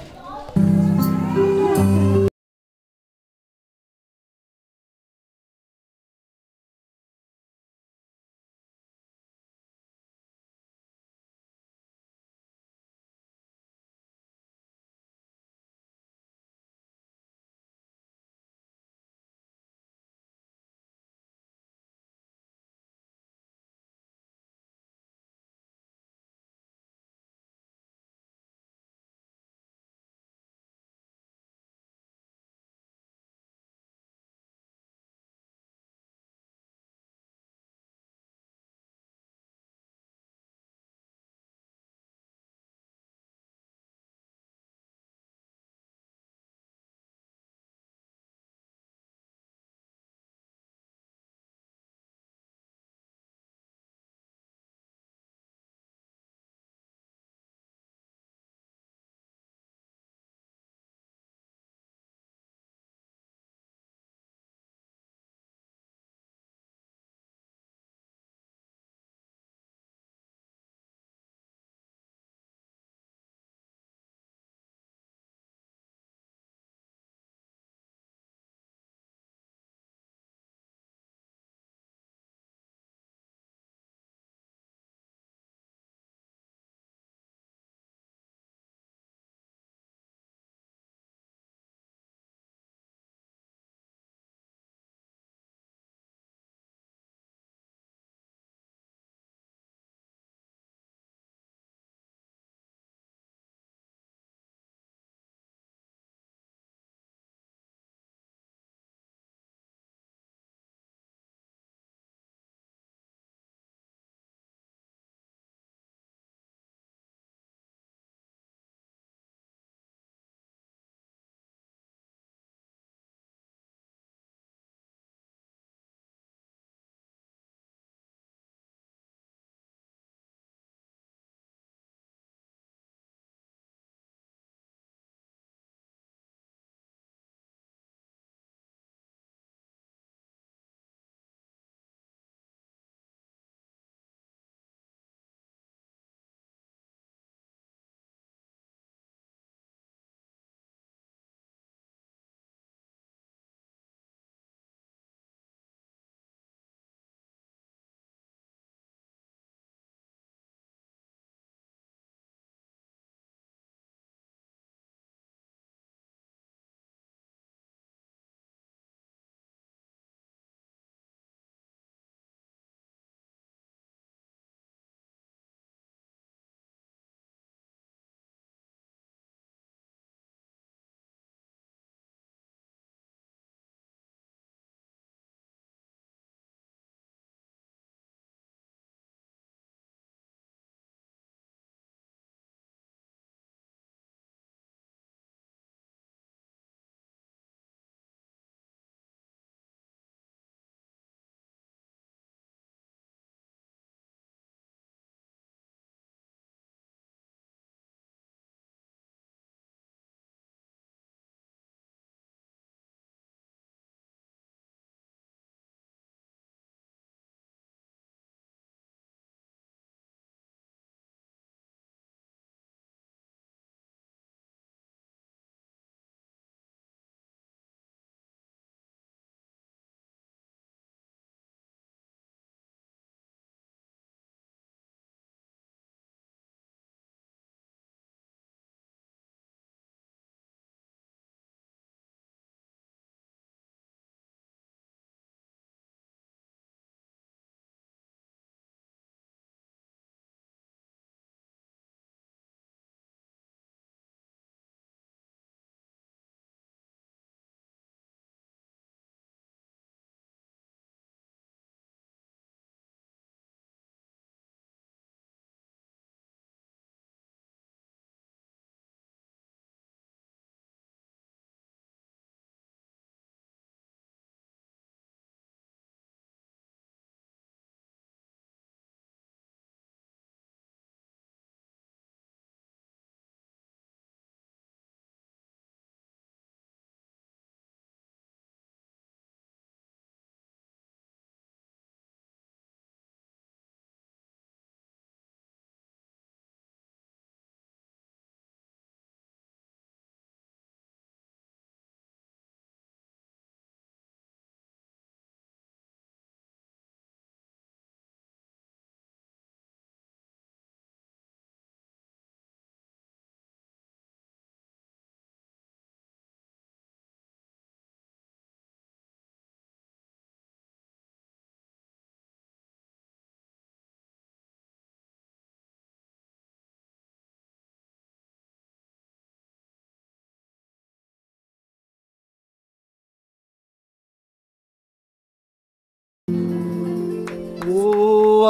ho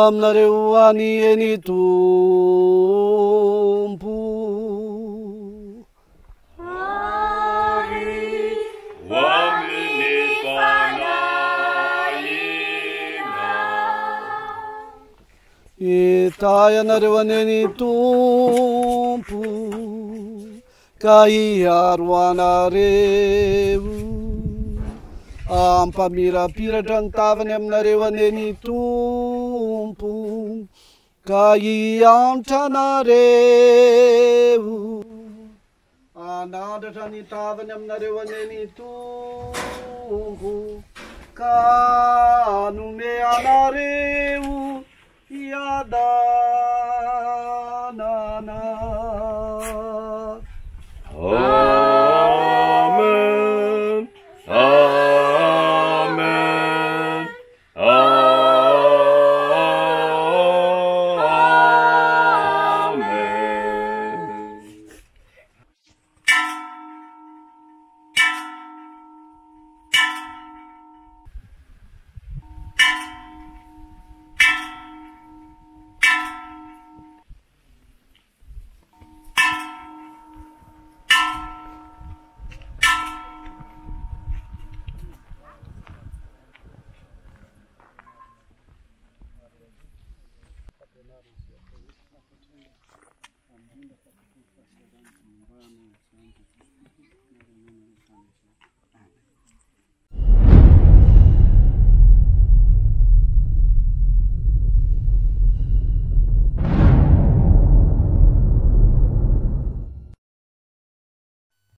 aminareo any eny tompo itay anareo aneny tompo ka hiaro anareo ampamirapiratra ny tavany aminareo aneny tompo ka hiantra anareo anandratra ny tavany aminareo aneny tompo ka anome anareo iadanana. Amen. Amen. Amen. Thank you.